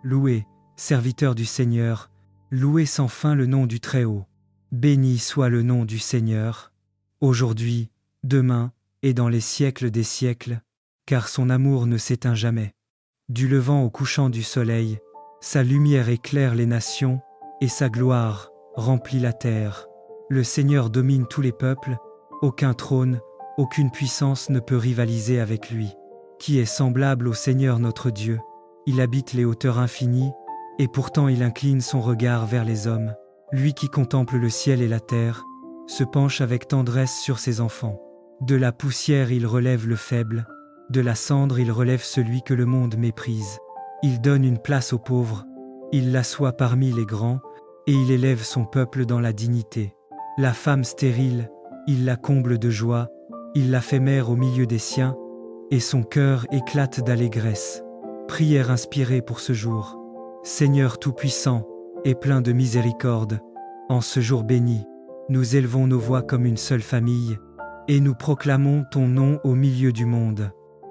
Louez, serviteur du Seigneur, louez sans fin le nom du Très-Haut. Béni soit le nom du Seigneur, aujourd'hui, demain et dans les siècles des siècles, car son amour ne s'éteint jamais. Du levant au couchant du soleil, sa lumière éclaire les nations, et sa gloire remplit la terre. Le Seigneur domine tous les peuples, aucun trône, aucune puissance ne peut rivaliser avec lui. Qui est semblable au Seigneur notre Dieu? Il habite les hauteurs infinies, et pourtant il incline son regard vers les hommes. Lui qui contemple le ciel et la terre, se penche avec tendresse sur ses enfants. De la poussière il relève le faible, de la cendre il relève celui que le monde méprise. Il donne une place aux pauvres, il l'assoit parmi les grands, et il élève son peuple dans la dignité. La femme stérile, il la comble de joie, il la fait mère au milieu des siens, et son cœur éclate d'allégresse. Prière inspirée pour ce jour. Seigneur Tout-Puissant et plein de miséricorde, en ce jour béni, nous élevons nos voix comme une seule famille, et nous proclamons ton nom au milieu du monde.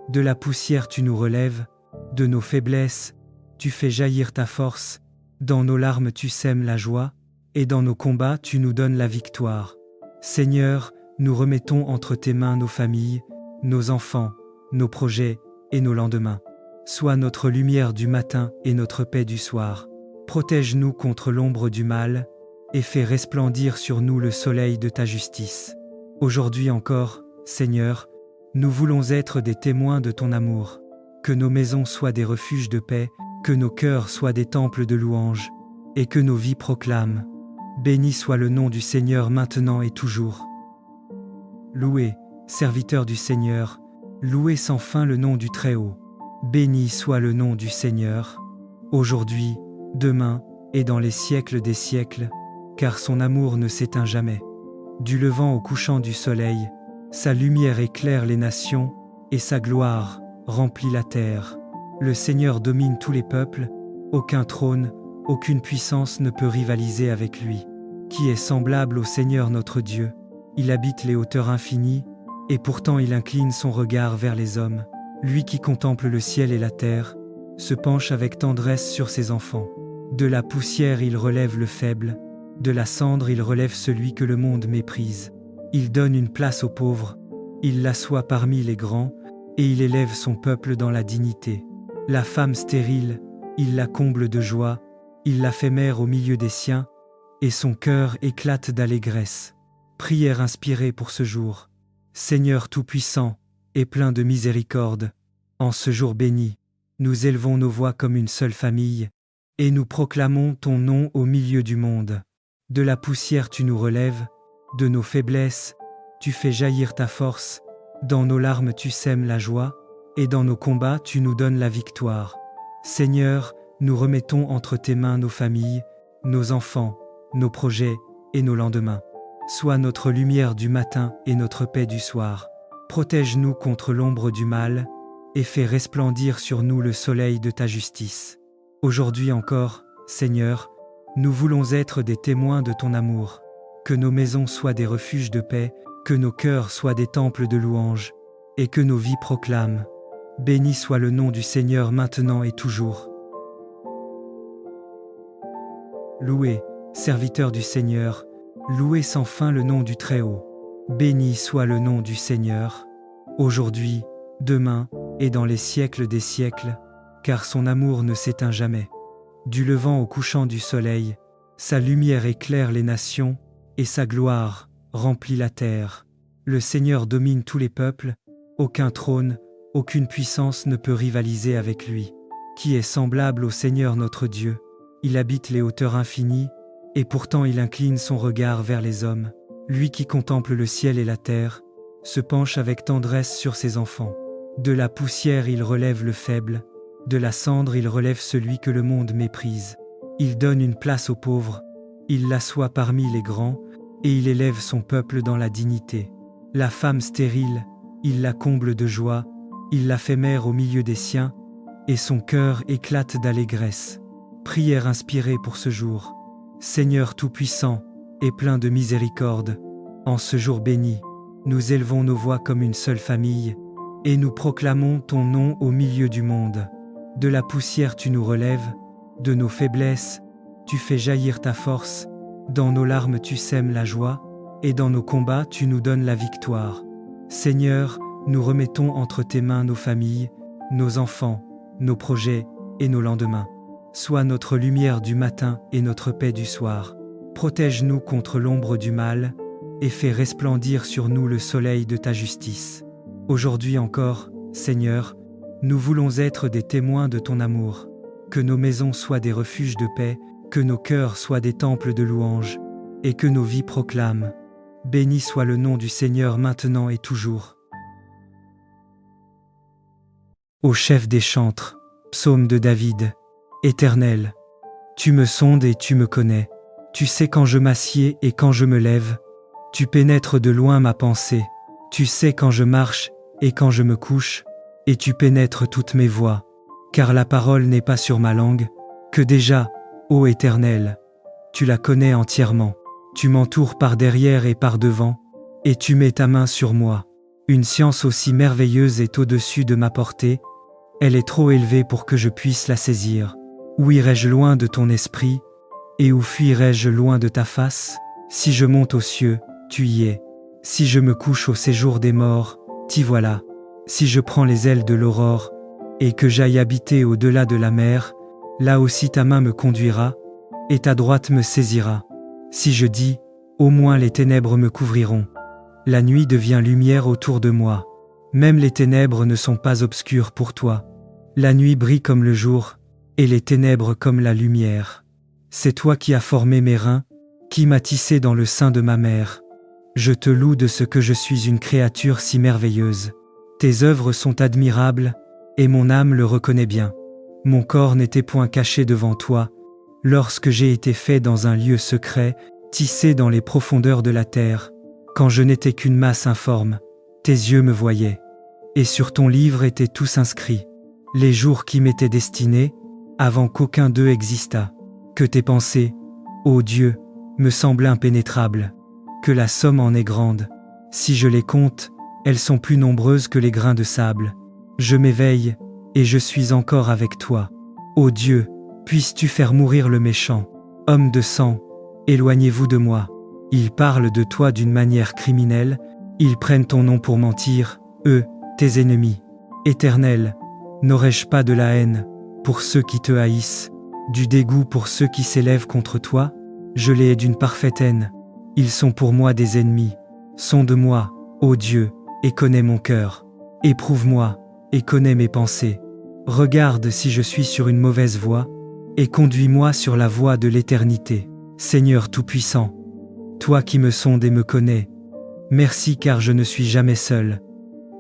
De la poussière tu nous relèves, de nos faiblesses, tu fais jaillir ta force, dans nos larmes tu sèmes la joie, et dans nos combats tu nous donnes la victoire. Seigneur, nous remettons entre tes mains nos familles, nos enfants, nos projets et nos lendemains. Sois notre lumière du matin et notre paix du soir. Protège-nous contre l'ombre du mal, et fais resplendir sur nous le soleil de ta justice. Aujourd'hui encore, Seigneur, nous voulons être des témoins de ton amour. Que nos maisons soient des refuges de paix, que nos cœurs soient des temples de louange, et que nos vies proclament. Béni soit le nom du Seigneur maintenant et toujours. Louez, serviteur du Seigneur, louez sans fin le nom du Très-Haut. Béni soit le nom du Seigneur, aujourd'hui, demain et dans les siècles des siècles, car son amour ne s'éteint jamais. Du levant au couchant du soleil, sa lumière éclaire les nations, et sa gloire remplit la terre. Le Seigneur domine tous les peuples, aucun trône, aucune puissance ne peut rivaliser avec lui. Qui est semblable au Seigneur notre Dieu? Il habite les hauteurs infinies, et pourtant il incline son regard vers les hommes. Lui qui contemple le ciel et la terre, se penche avec tendresse sur ses enfants. De la poussière il relève le faible, de la cendre il relève celui que le monde méprise. Il donne une place aux pauvres, il l'assoit parmi les grands, et il élève son peuple dans la dignité. La femme stérile, il la comble de joie, il la fait mère au milieu des siens, et son cœur éclate d'allégresse. Prière inspirée pour ce jour. Seigneur Tout-Puissant et plein de miséricorde, en ce jour béni, nous élevons nos voix comme une seule famille, et nous proclamons ton nom au milieu du monde. De la poussière tu nous relèves, de nos faiblesses, tu fais jaillir ta force, dans nos larmes tu sèmes la joie, et dans nos combats tu nous donnes la victoire. Seigneur, nous remettons entre tes mains nos familles, nos enfants, nos projets et nos lendemains. Sois notre lumière du matin et notre paix du soir. Protège-nous contre l'ombre du mal, et fais resplendir sur nous le soleil de ta justice. Aujourd'hui encore, Seigneur, nous voulons être des témoins de ton amour. Que nos maisons soient des refuges de paix, que nos cœurs soient des temples de louange, et que nos vies proclament. Béni soit le nom du Seigneur maintenant et toujours. Louez, serviteur du Seigneur, louez sans fin le nom du Très-Haut. Béni soit le nom du Seigneur, aujourd'hui, demain et dans les siècles des siècles, car son amour ne s'éteint jamais. Du levant au couchant du soleil, sa lumière éclaire les nations, et sa gloire remplit la terre. Le Seigneur domine tous les peuples, aucun trône, aucune puissance ne peut rivaliser avec lui. Qui est semblable au Seigneur notre Dieu? Il habite les hauteurs infinies, et pourtant il incline son regard vers les hommes. Lui qui contemple le ciel et la terre, se penche avec tendresse sur ses enfants. De la poussière il relève le faible, de la cendre il relève celui que le monde méprise. Il donne une place aux pauvres, il l'assoit parmi les grands, et il élève son peuple dans la dignité. La femme stérile, il la comble de joie, Il l'a fait mère au milieu des siens, et son cœur éclate d'allégresse. Prière inspirée pour ce jour. Seigneur Tout-Puissant et plein de miséricorde, en ce jour béni, nous élevons nos voix comme une seule famille, et nous proclamons ton nom au milieu du monde. De la poussière tu nous relèves, de nos faiblesses, tu fais jaillir ta force, dans nos larmes tu sèmes la joie, et dans nos combats tu nous donnes la victoire. Seigneur, nous remettons entre tes mains nos familles, nos enfants, nos projets et nos lendemains. Sois notre lumière du matin et notre paix du soir. Protège-nous contre l'ombre du mal, et fais resplendir sur nous le soleil de ta justice. Aujourd'hui encore, Seigneur, nous voulons être des témoins de ton amour. Que nos maisons soient des refuges de paix, que nos cœurs soient des temples de louange, et que nos vies proclament. Béni soit le nom du Seigneur maintenant et toujours. Au chef des chantres, psaume de David. Éternel, tu me sondes et tu me connais. Tu sais quand je m'assieds et quand je me lève. Tu pénètres de loin ma pensée. Tu sais quand je marche et quand je me couche, et tu pénètres toutes mes voies. Car la parole n'est pas sur ma langue, que déjà, ô Éternel, tu la connais entièrement. Tu m'entoures par derrière et par devant, et tu mets ta main sur moi. Une science aussi merveilleuse est au-dessus de ma portée, elle est trop élevée pour que je puisse la saisir. Où irai-je loin de ton esprit, et où fuirai-je loin de ta face? Si je monte aux cieux, tu y es. Si je me couche au séjour des morts, t'y voilà. Si je prends les ailes de l'aurore, et que j'aille habiter au-delà de la mer, là aussi ta main me conduira, et ta droite me saisira. Si je dis, au moins les ténèbres me couvriront. La nuit devient lumière autour de moi. Même les ténèbres ne sont pas obscures pour toi. La nuit brille comme le jour, et les ténèbres comme la lumière. C'est toi qui as formé mes reins, qui m'as tissé dans le sein de ma mère. Je te loue de ce que je suis une créature si merveilleuse. Tes œuvres sont admirables, et mon âme le reconnaît bien. Mon corps n'était point caché devant toi, lorsque j'ai été fait dans un lieu secret, tissé dans les profondeurs de la terre. Quand je n'étais qu'une masse informe, tes yeux me voyaient. Et sur ton livre étaient tous inscrits les jours qui m'étaient destinés, avant qu'aucun d'eux existât. Que tes pensées, ô Dieu, me semblent impénétrables. Que la somme en est grande. Si je les compte, elles sont plus nombreuses que les grains de sable. Je m'éveille, et je suis encore avec toi. Ô Dieu, puisses-tu faire mourir le méchant. Homme de sang, éloignez-vous de moi. Ils parlent de toi d'une manière criminelle, ils prennent ton nom pour mentir, eux, tes ennemis. Éternel, n'aurais-je pas de la haine pour ceux qui te haïssent, du dégoût pour ceux qui s'élèvent contre toi? Je les hais d'une parfaite haine. Ils sont pour moi des ennemis. Sonde-moi, ô Dieu, et connais mon cœur. Éprouve-moi, et connais mes pensées. Regarde si je suis sur une mauvaise voie, et conduis-moi sur la voie de l'éternité. Seigneur Tout-Puissant, toi qui me sondes et me connais, merci car je ne suis jamais seul.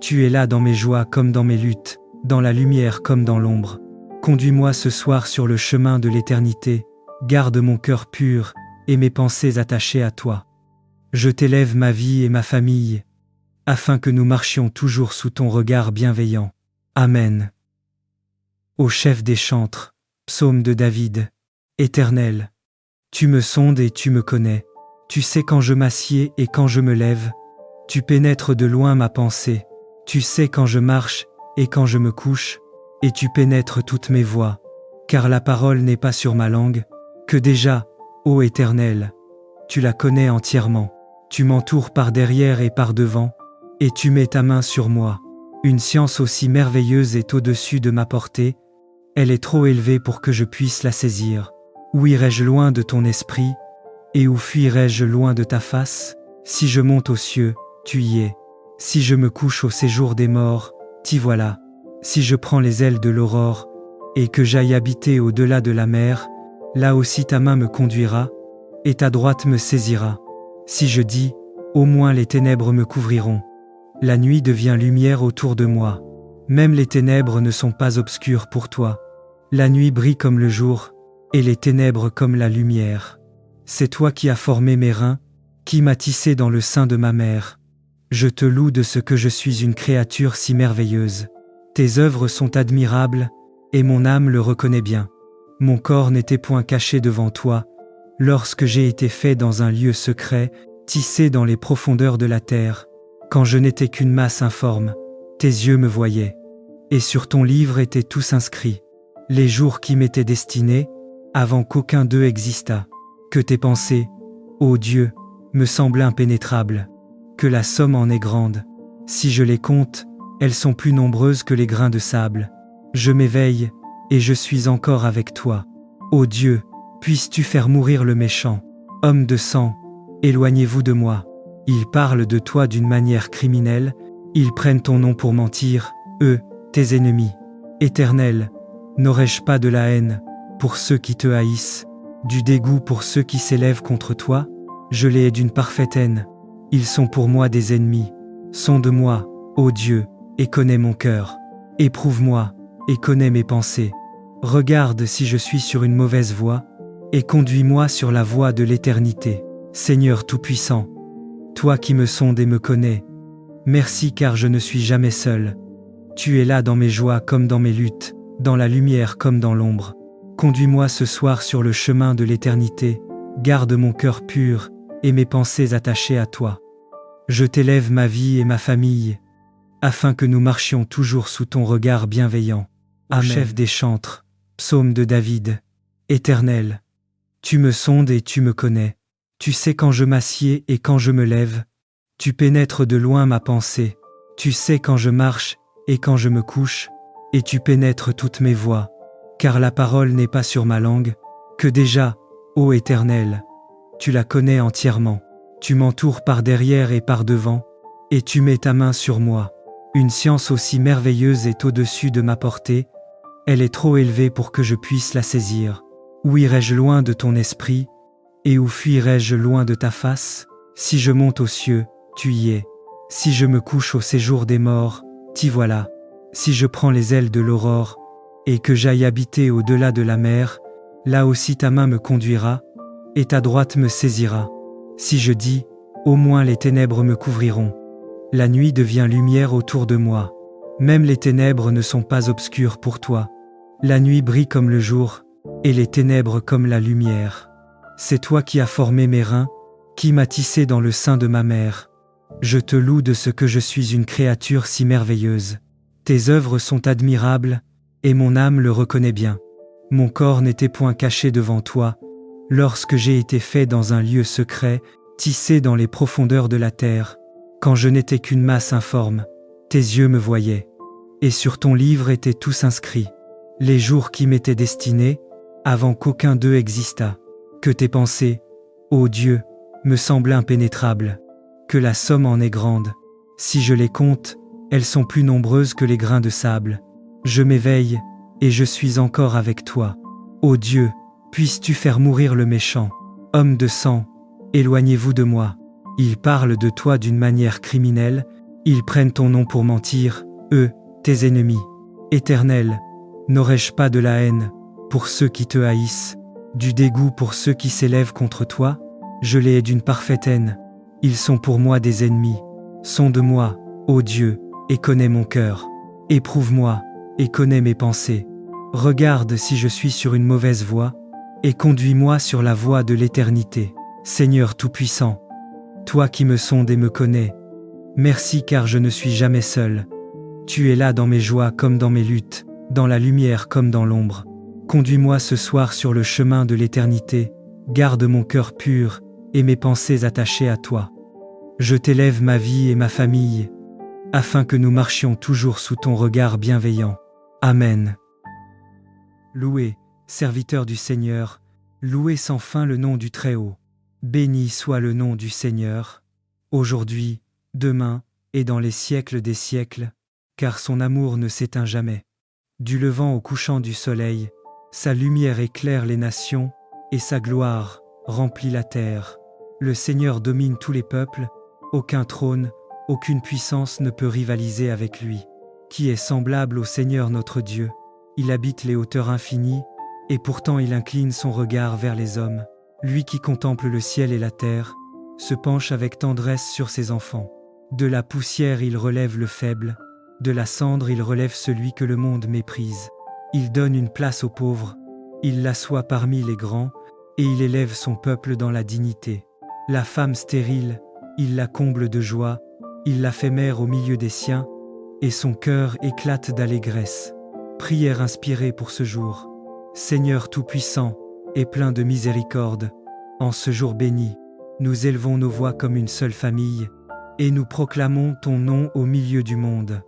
Tu es là dans mes joies comme dans mes luttes, dans la lumière comme dans l'ombre. Conduis-moi ce soir sur le chemin de l'éternité, garde mon cœur pur et mes pensées attachées à toi. Je t'élève ma vie et ma famille, afin que nous marchions toujours sous ton regard bienveillant. Amen. Au chef des chantres, psaume de David. Éternel, tu me sondes et tu me connais. Tu sais quand je m'assieds et quand je me lève. Tu pénètres de loin ma pensée. Tu sais quand je marche et quand je me couche, et tu pénètres toutes mes voies. Car la parole n'est pas sur ma langue, que déjà, ô Éternel, tu la connais entièrement. Tu m'entoures par derrière et par devant, et tu mets ta main sur moi. Une science aussi merveilleuse est au-dessus de ma portée, elle est trop élevée pour que je puisse la saisir. Où irai-je loin de ton esprit, et où fuirai-je loin de ta face? Si je monte aux cieux, tu y es. Si je me couche au séjour des morts, t'y voilà. Si je prends les ailes de l'aurore, et que j'aille habiter au-delà de la mer, là aussi ta main me conduira, et ta droite me saisira. Si je dis, au moins les ténèbres me couvriront. La nuit devient lumière autour de moi. Même les ténèbres ne sont pas obscures pour toi. La nuit brille comme le jour, et les ténèbres comme la lumière. C'est toi qui as formé mes reins, qui m'as tissé dans le sein de ma mère. Je te loue de ce que je suis une créature si merveilleuse. Tes œuvres sont admirables, et mon âme le reconnaît bien. Mon corps n'était point caché devant toi, lorsque j'ai été fait dans un lieu secret, tissé dans les profondeurs de la terre. Quand je n'étais qu'une masse informe, tes yeux me voyaient. Et sur ton livre étaient tous inscrits les jours qui m'étaient destinés, avant qu'aucun d'eux existât. Que tes pensées, ô Dieu, me semblent impénétrables, que la somme en est grande. Si je les compte, elles sont plus nombreuses que les grains de sable. Je m'éveille, et je suis encore avec toi. Ô Dieu, puisses-tu faire mourir le méchant. Homme de sang, éloignez-vous de moi. Ils parlent de toi d'une manière criminelle, ils prennent ton nom pour mentir, eux, tes ennemis. Éternel, n'aurais-je pas de la haine pour ceux qui te haïssent, du dégoût pour ceux qui s'élèvent contre toi? Je les hais d'une parfaite haine. Ils sont pour moi des ennemis. Sonde-moi, ô Dieu, et connais mon cœur. Éprouve-moi, et connais mes pensées. Regarde si je suis sur une mauvaise voie, et conduis-moi sur la voie de l'éternité. Seigneur Tout-Puissant, toi qui me sondes et me connais, merci car je ne suis jamais seul. Tu es là dans mes joies comme dans mes luttes, dans la lumière comme dans l'ombre. Conduis-moi ce soir sur le chemin de l'éternité, garde mon cœur pur et mes pensées attachées à toi. Je t'élève ma vie et ma famille, afin que nous marchions toujours sous ton regard bienveillant. Amen. Chef des chantres, psaume de David. Éternel, tu me sondes et tu me connais. Tu sais quand je m'assieds et quand je me lève. Tu pénètres de loin ma pensée. Tu sais quand je marche et quand je me couche, et tu pénètres toutes mes voies. Car la parole n'est pas sur ma langue, que déjà, ô Éternel, tu la connais entièrement. Tu m'entoures par derrière et par devant, et tu mets ta main sur moi. Une science aussi merveilleuse est au-dessus de ma portée, elle est trop élevée pour que je puisse la saisir. Où irai-je loin de ton esprit, et où fuirai-je loin de ta face? Si je monte aux cieux, tu y es. Si je me couche au séjour des morts, t'y voilà. Si je prends les ailes de l'aurore, et que j'aille habiter au-delà de la mer, là aussi ta main me conduira, et ta droite me saisira. Si je dis, au moins les ténèbres me couvriront. La nuit devient lumière autour de moi. Même les ténèbres ne sont pas obscures pour toi. La nuit brille comme le jour, et les ténèbres comme la lumière. C'est toi qui as formé mes reins, qui m'as tissé dans le sein de ma mère. Je te loue de ce que je suis une créature si merveilleuse. Tes œuvres sont admirables, et mon âme le reconnaît bien. Mon corps n'était point caché devant toi, lorsque j'ai été fait dans un lieu secret, tissé dans les profondeurs de la terre. Quand je n'étais qu'une masse informe, tes yeux me voyaient. Et sur ton livre étaient tous inscrits les jours qui m'étaient destinés, avant qu'aucun d'eux existât. Que tes pensées, ô Dieu, me semblent impénétrables, que la somme en est grande. Si je les compte, elles sont plus nombreuses que les grains de sable. Je m'éveille, et je suis encore avec toi. Ô Dieu, puisses-tu faire mourir le méchant. Homme de sang, éloignez-vous de moi. Ils parlent de toi d'une manière criminelle, ils prennent ton nom pour mentir, eux, tes ennemis. Éternel, n'aurais-je pas de la haine pour ceux qui te haïssent, du dégoût pour ceux qui s'élèvent contre toi? Je les hais d'une parfaite haine. Ils sont pour moi des ennemis. Sonde-moi, ô Dieu, et connais mon cœur. Éprouve-moi, et connais mes pensées. Regarde si je suis sur une mauvaise voie, et conduis-moi sur la voie de l'éternité. Seigneur Tout-Puissant, toi qui me sondes et me connais, merci car je ne suis jamais seul. Tu es là dans mes joies comme dans mes luttes, dans la lumière comme dans l'ombre. Conduis-moi ce soir sur le chemin de l'éternité, garde mon cœur pur et mes pensées attachées à toi. Je t'élève ma vie et ma famille, afin que nous marchions toujours sous ton regard bienveillant. Amen. Louez, serviteurs du Seigneur, louez sans fin le nom du Très-Haut. Béni soit le nom du Seigneur, aujourd'hui, demain et dans les siècles des siècles, car son amour ne s'éteint jamais. Du levant au couchant du soleil, sa lumière éclaire les nations, et sa gloire remplit la terre. Le Seigneur domine tous les peuples, aucun trône, aucune puissance ne peut rivaliser avec lui. Qui est semblable au Seigneur notre Dieu? Il habite les hauteurs infinies, et pourtant il incline son regard vers les hommes. Lui qui contemple le ciel et la terre, se penche avec tendresse sur ses enfants. De la poussière il relève le faible, De la cendre il relève celui que le monde méprise. Il donne une place aux pauvres, il l'assoit parmi les grands, et il élève son peuple dans la dignité. La femme stérile, il la comble de joie, il la fait mère au milieu des siens, et son cœur éclate d'allégresse. Prière inspirée pour ce jour. Seigneur Tout-Puissant, et plein de miséricorde, en ce jour béni, nous élevons nos voix comme une seule famille, et nous proclamons ton nom au milieu du monde.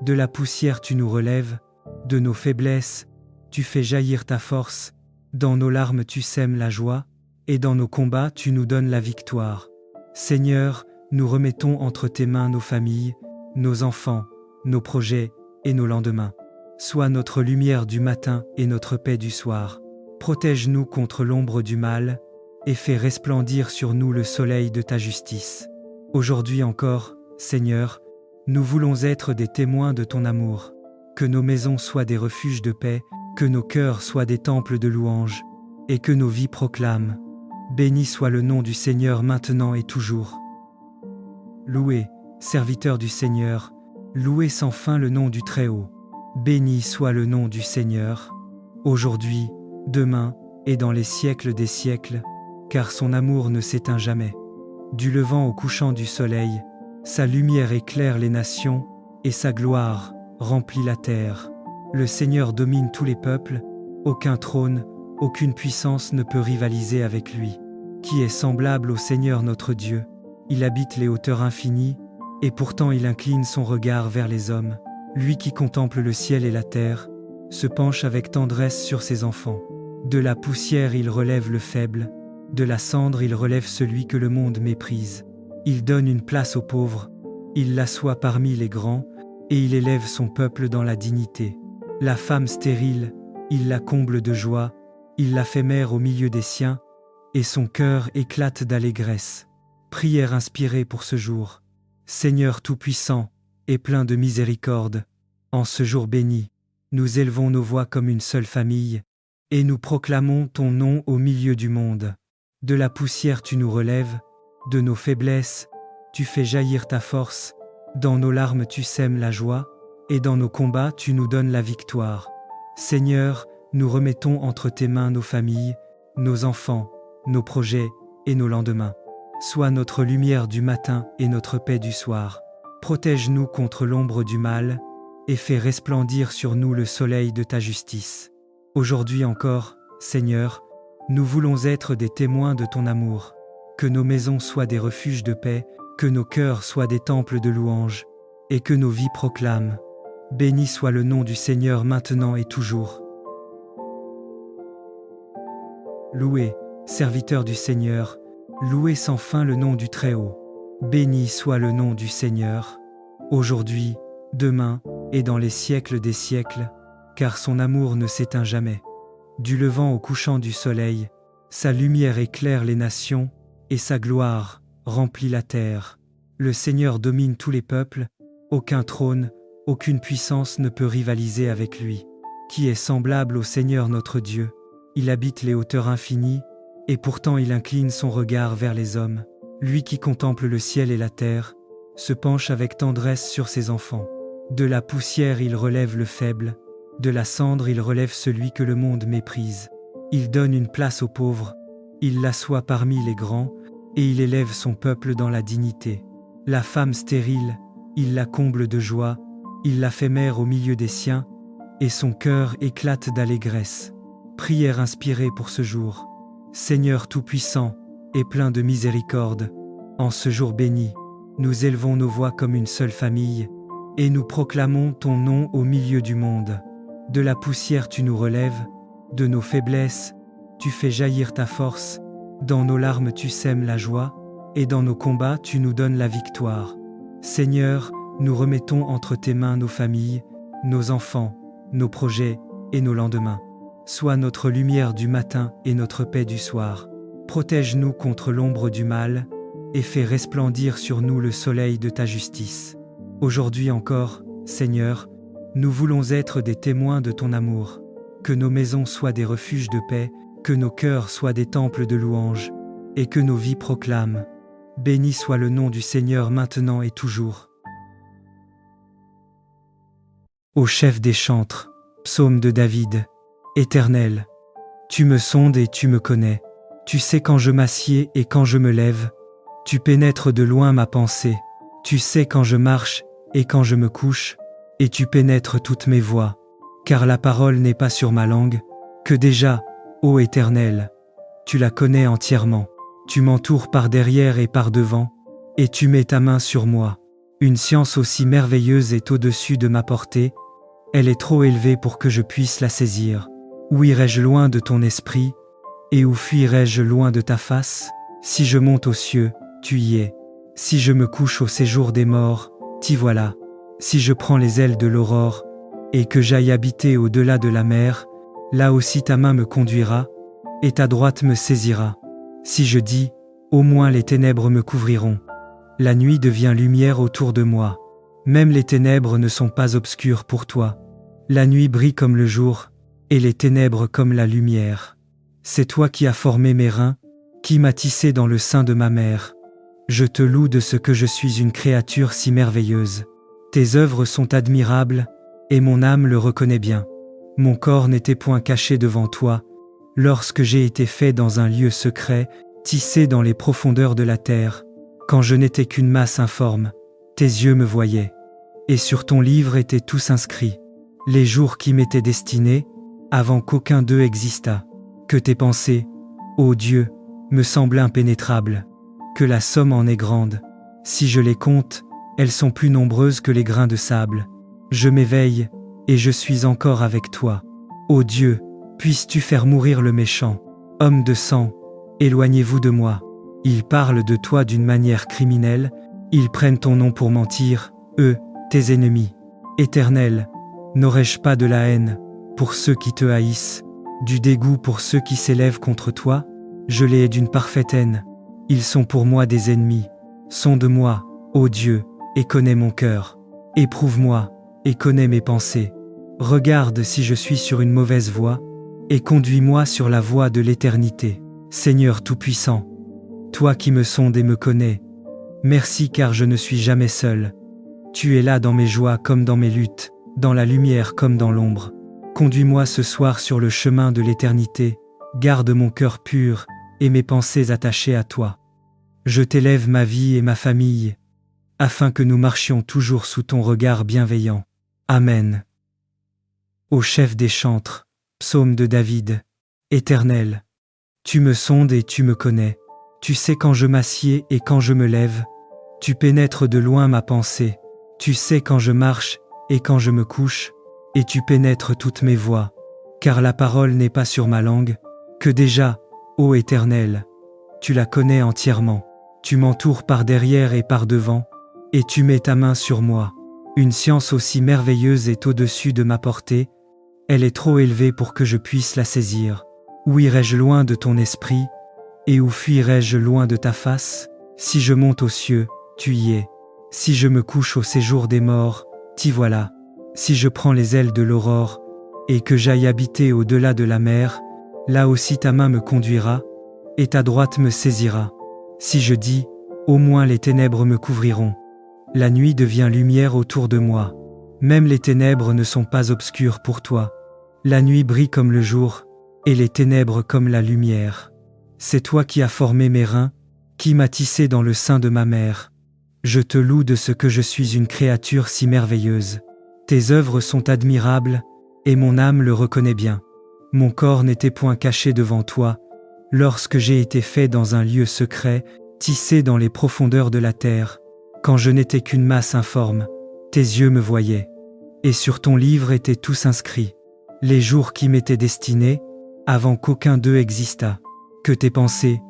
De la poussière tu nous relèves, de nos faiblesses, tu fais jaillir ta force, dans nos larmes tu sèmes la joie, et dans nos combats tu nous donnes la victoire. Seigneur, nous remettons entre tes mains nos familles, nos enfants, nos projets et nos lendemains. Sois notre lumière du matin et notre paix du soir. Protège-nous contre l'ombre du mal, et fais resplendir sur nous le soleil de ta justice. Aujourd'hui encore, Seigneur, nous voulons être des témoins de ton amour. Que nos maisons soient des refuges de paix, que nos cœurs soient des temples de louange, et que nos vies proclament. Béni soit le nom du Seigneur maintenant et toujours. Louez, serviteurs du Seigneur, louez sans fin le nom du Très-Haut. Béni soit le nom du Seigneur, aujourd'hui, demain, et dans les siècles des siècles, car son amour ne s'éteint jamais. Du levant au couchant du soleil, sa lumière éclaire les nations, et sa gloire remplit la terre. Le Seigneur domine tous les peuples, aucun trône, aucune puissance ne peut rivaliser avec lui. Qui est semblable au Seigneur notre Dieu? Il habite les hauteurs infinies, et pourtant il incline son regard vers les hommes. Lui qui contemple le ciel et la terre, se penche avec tendresse sur ses enfants. De la poussière il relève le faible, de la cendre il relève celui que le monde méprise. Il donne une place aux pauvres, il l'assoit parmi les grands, et il élève son peuple dans la dignité. La femme stérile, il la comble de joie, il la fait mère au milieu des siens, et son cœur éclate d'allégresse. Prière inspirée pour ce jour. Seigneur Tout-Puissant, et plein de miséricorde, en ce jour béni, nous élevons nos voix comme une seule famille, et nous proclamons ton nom au milieu du monde. De la poussière tu nous relèves, de nos faiblesses, tu fais jaillir ta force, dans nos larmes tu sèmes la joie, et dans nos combats tu nous donnes la victoire. Seigneur, nous remettons entre tes mains nos familles, nos enfants, nos projets et nos lendemains. Sois notre lumière du matin et notre paix du soir. Protège-nous contre l'ombre du mal, et fais resplendir sur nous le soleil de ta justice. Aujourd'hui encore, Seigneur, nous voulons être des témoins de ton amour. Que nos maisons soient des refuges de paix, que nos cœurs soient des temples de louange, et que nos vies proclament. Béni soit le nom du Seigneur maintenant et toujours. Louez, serviteurs du Seigneur, louez sans fin le nom du Très-Haut. Béni soit le nom du Seigneur, aujourd'hui, demain, et dans les siècles des siècles, car son amour ne s'éteint jamais. Du levant au couchant du soleil, sa lumière éclaire les nations, et sa gloire remplit la terre. Le Seigneur domine tous les peuples, aucun trône, aucune puissance ne peut rivaliser avec lui. Qui est semblable au Seigneur notre Dieu? Il habite les hauteurs infinies, et pourtant il incline son regard vers les hommes. Lui qui contemple le ciel et la terre, se penche avec tendresse sur ses enfants. De la poussière il relève le faible, de la cendre il relève celui que le monde méprise. Il donne une place aux pauvres, il l'assoit parmi les grands, et il élève son peuple dans la dignité. La femme stérile, il la comble de joie, il la fait mère au milieu des siens, et son cœur éclate d'allégresse. Prière inspirée pour ce jour. Seigneur Tout-Puissant, et plein de miséricorde, en ce jour béni, nous élevons nos voix comme une seule famille, et nous proclamons ton nom au milieu du monde. De la poussière tu nous relèves, de nos faiblesses, tu fais jaillir ta force, dans nos larmes tu sèmes la joie, et dans nos combats tu nous donnes la victoire. Seigneur, nous remettons entre tes mains nos familles, nos enfants, nos projets et nos lendemains. Sois notre lumière du matin et notre paix du soir. Protège-nous contre l'ombre du mal, et fais resplendir sur nous le soleil de ta justice. Aujourd'hui encore, Seigneur, nous voulons être des témoins de ton amour. Que nos maisons soient des refuges de paix, que nos cœurs soient des temples de louange, et que nos vies proclament. Béni soit le nom du Seigneur maintenant et toujours. Ô chef des chantres, psaume de David. Éternel, tu me sondes et tu me connais. Tu sais quand je m'assieds et quand je me lève. Tu pénètres de loin ma pensée. Tu sais quand je marche et quand je me couche. Et tu pénètres toutes mes voies. Car la parole n'est pas sur ma langue. Que déjà, ô Éternel, tu la connais entièrement. Tu m'entoures par derrière et par devant. Et tu mets ta main sur moi. Une science aussi merveilleuse est au-dessus de ma portée. Elle est trop élevée pour que je puisse la saisir. Où irai-je loin de ton esprit? Et où fuirai-je loin de ta face? Si je monte aux cieux, tu y es. Si je me couche au séjour des morts, t'y voilà. Si je prends les ailes de l'aurore, et que j'aille habiter au-delà de la mer, là aussi ta main me conduira, et ta droite me saisira. Si je dis, au moins les ténèbres me couvriront. La nuit devient lumière autour de moi. Même les ténèbres ne sont pas obscures pour toi. La nuit brille comme le jour, et les ténèbres comme la lumière. C'est toi qui as formé mes reins, qui m'as tissé dans le sein de ma mère. Je te loue de ce que je suis une créature si merveilleuse. Tes œuvres sont admirables, et mon âme le reconnaît bien. Mon corps n'était point caché devant toi, lorsque j'ai été fait dans un lieu secret, tissé dans les profondeurs de la terre. Quand je n'étais qu'une masse informe, tes yeux me voyaient. Et sur ton livre étaient tous inscrits les jours qui m'étaient destinés, avant qu'aucun d'eux existât. Que tes pensées, ô Dieu, me semblent impénétrables. Que la somme en est grande. Si je les compte, elles sont plus nombreuses que les grains de sable. Je m'éveille, et je suis encore avec toi. Ô Dieu, puisses-tu faire mourir le méchant. Homme de sang, éloignez-vous de moi. Ils parlent de toi d'une manière criminelle, ils prennent ton nom pour mentir, eux, tes ennemis. Éternel, n'aurais-je pas de la haine pour ceux qui te haïssent, du dégoût pour ceux qui s'élèvent contre toi? Je les hais d'une parfaite haine. Ils sont pour moi des ennemis. Sonde-moi, ô Dieu, et connais mon cœur. Éprouve-moi, et connais mes pensées. Regarde si je suis sur une mauvaise voie, et conduis-moi sur la voie de l'éternité. Seigneur Tout-Puissant, toi qui me sondes et me connais, merci car je ne suis jamais seul. Tu es là dans mes joies comme dans mes luttes, dans la lumière comme dans l'ombre. Conduis-moi ce soir sur le chemin de l'éternité, garde mon cœur pur et mes pensées attachées à toi. Je t'élève ma vie et ma famille, afin que nous marchions toujours sous ton regard bienveillant. Amen. Ô chef des chantres, psaume de David. Éternel, tu me sondes et tu me connais. Tu sais quand je m'assieds et quand je me lève. Tu pénètres de loin ma pensée. Tu sais quand je marche et quand je me couche, et tu pénètres toutes mes voies. Car la parole n'est pas sur ma langue. Que déjà, ô Éternel, tu la connais entièrement. Tu m'entoures par derrière et par devant, et tu mets ta main sur moi. Une science aussi merveilleuse est au-dessus de ma portée. Elle est trop élevée pour que je puisse la saisir. Où irai-je loin de ton esprit? Et où fuirai-je loin de ta face? Si je monte aux cieux, tu y es. Si je me couche au séjour des morts, t'y voilà. Si je prends les ailes de l'aurore, et que j'aille habiter au-delà de la mer, là aussi ta main me conduira, et ta droite me saisira. Si je dis, au moins les ténèbres me couvriront. La nuit devient lumière autour de moi. Même les ténèbres ne sont pas obscures pour toi. La nuit brille comme le jour, et les ténèbres comme la lumière. C'est toi qui as formé mes reins, qui m'as tissé dans le sein de ma mère. Je te loue de ce que je suis une créature si merveilleuse. Tes œuvres sont admirables, et mon âme le reconnaît bien. Mon corps n'était point caché devant toi, lorsque j'ai été fait dans un lieu secret, tissé dans les profondeurs de la terre. Quand je n'étais qu'une masse informe, tes yeux me voyaient. Et sur ton livre étaient tous inscrits les jours qui m'étaient destinés, avant qu'aucun d'eux existât. Que tes pensées,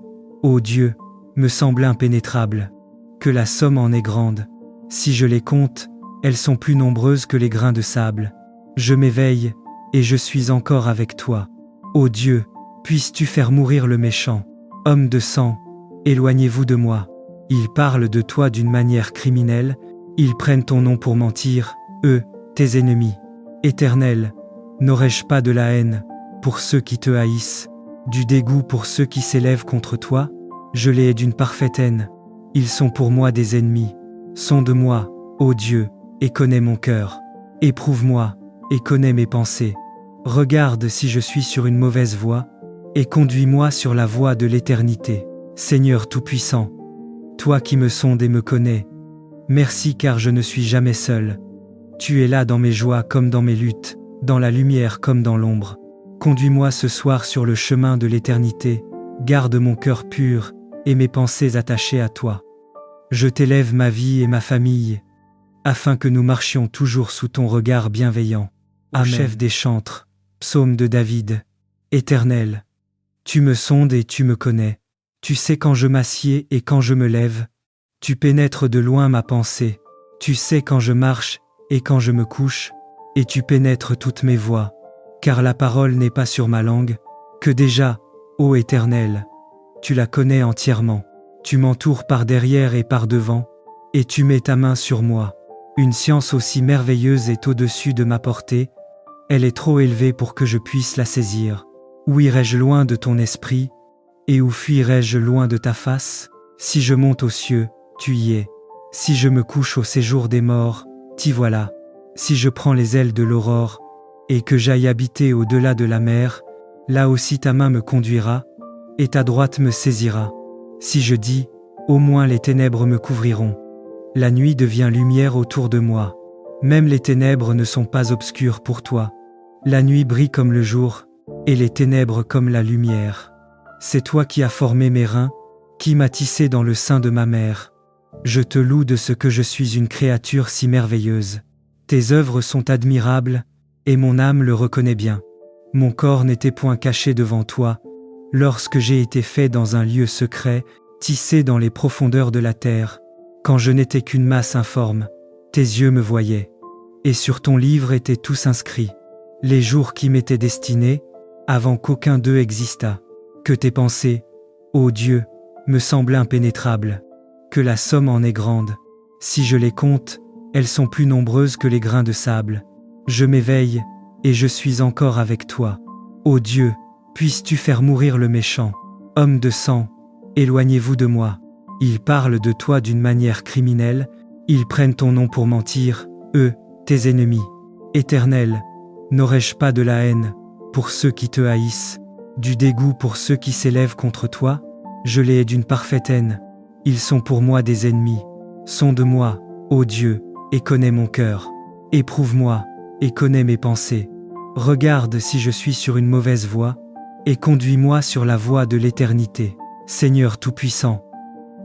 ô Dieu, me semblent impénétrables. Que la somme en est grande. Si je les compte, elles sont plus nombreuses que les grains de sable. Je m'éveille, et je suis encore avec toi. Ô Dieu, puisses-tu faire mourir le méchant. Homme de sang, éloignez-vous de moi. Ils parlent de toi d'une manière criminelle, ils prennent ton nom pour mentir, eux, tes ennemis. Éternel, n'aurais-je pas de la haine pour ceux qui te haïssent, du dégoût pour ceux qui s'élèvent contre toi? Je les hais d'une parfaite haine. Ils sont pour moi des ennemis. Sonde-moi, ô Dieu, et connais mon cœur. Éprouve-moi, et connais mes pensées. Regarde si je suis sur une mauvaise voie, et conduis-moi sur la voie de l'éternité. Seigneur Tout-Puissant, toi qui me sondes et me connais, merci car je ne suis jamais seul. Tu es là dans mes joies comme dans mes luttes, dans la lumière comme dans l'ombre. Conduis-moi ce soir sur le chemin de l'éternité, garde mon cœur pur et mes pensées attachées à toi. Je t'élève ma vie et ma famille, afin que nous marchions toujours sous ton regard bienveillant. Amen. Chef des chantres, psaume de David. Éternel, tu me sondes et tu me connais. Tu sais quand je m'assieds et quand je me lève. Tu pénètres de loin ma pensée. Tu sais quand je marche et quand je me couche, et tu pénètres toutes mes voies. Car la parole n'est pas sur ma langue, que déjà, ô Éternel, tu la connais entièrement. Tu m'entoures par derrière et par devant, et tu mets ta main sur moi. Une science aussi merveilleuse est au-dessus de ma portée, elle est trop élevée pour que je puisse la saisir. Où irai-je loin de ton esprit, et où fuirai-je loin de ta face? Si je monte aux cieux, tu y es. Si je me couche au séjour des morts, t'y voilà. Si je prends les ailes de l'aurore, et que j'aille habiter au-delà de la mer, là aussi ta main me conduira, et ta droite me saisira. Si je dis, au moins les ténèbres me couvriront. La nuit devient lumière autour de moi. Même les ténèbres ne sont pas obscures pour toi. La nuit brille comme le jour, et les ténèbres comme la lumière. C'est toi qui as formé mes reins, qui m'as tissé dans le sein de ma mère. Je te loue de ce que je suis une créature si merveilleuse. Tes œuvres sont admirables, et mon âme le reconnaît bien. Mon corps n'était point caché devant toi, lorsque j'ai été fait dans un lieu secret, tissé dans les profondeurs de la terre. Quand je n'étais qu'une masse informe, tes yeux me voyaient. Et sur ton livre étaient tous inscrits les jours qui m'étaient destinés, avant qu'aucun d'eux existât. Que tes pensées, ô Dieu, me semblent impénétrables, que la somme en est grande. Si je les compte, elles sont plus nombreuses que les grains de sable. Je m'éveille, et je suis encore avec toi. Ô Dieu, puisses-tu faire mourir le méchant. Homme de sang, éloignez-vous de moi. Ils parlent de toi d'une manière criminelle, ils prennent ton nom pour mentir, eux, tes ennemis. Éternel, n'aurais-je pas de la haine pour ceux qui te haïssent, du dégoût pour ceux qui s'élèvent contre toi? Je les hais d'une parfaite haine, ils sont pour moi des ennemis. Sonde-moi, ô Dieu, et connais mon cœur. Éprouve-moi, et connais mes pensées. Regarde si je suis sur une mauvaise voie, et conduis-moi sur la voie de l'éternité. Seigneur Tout-Puissant,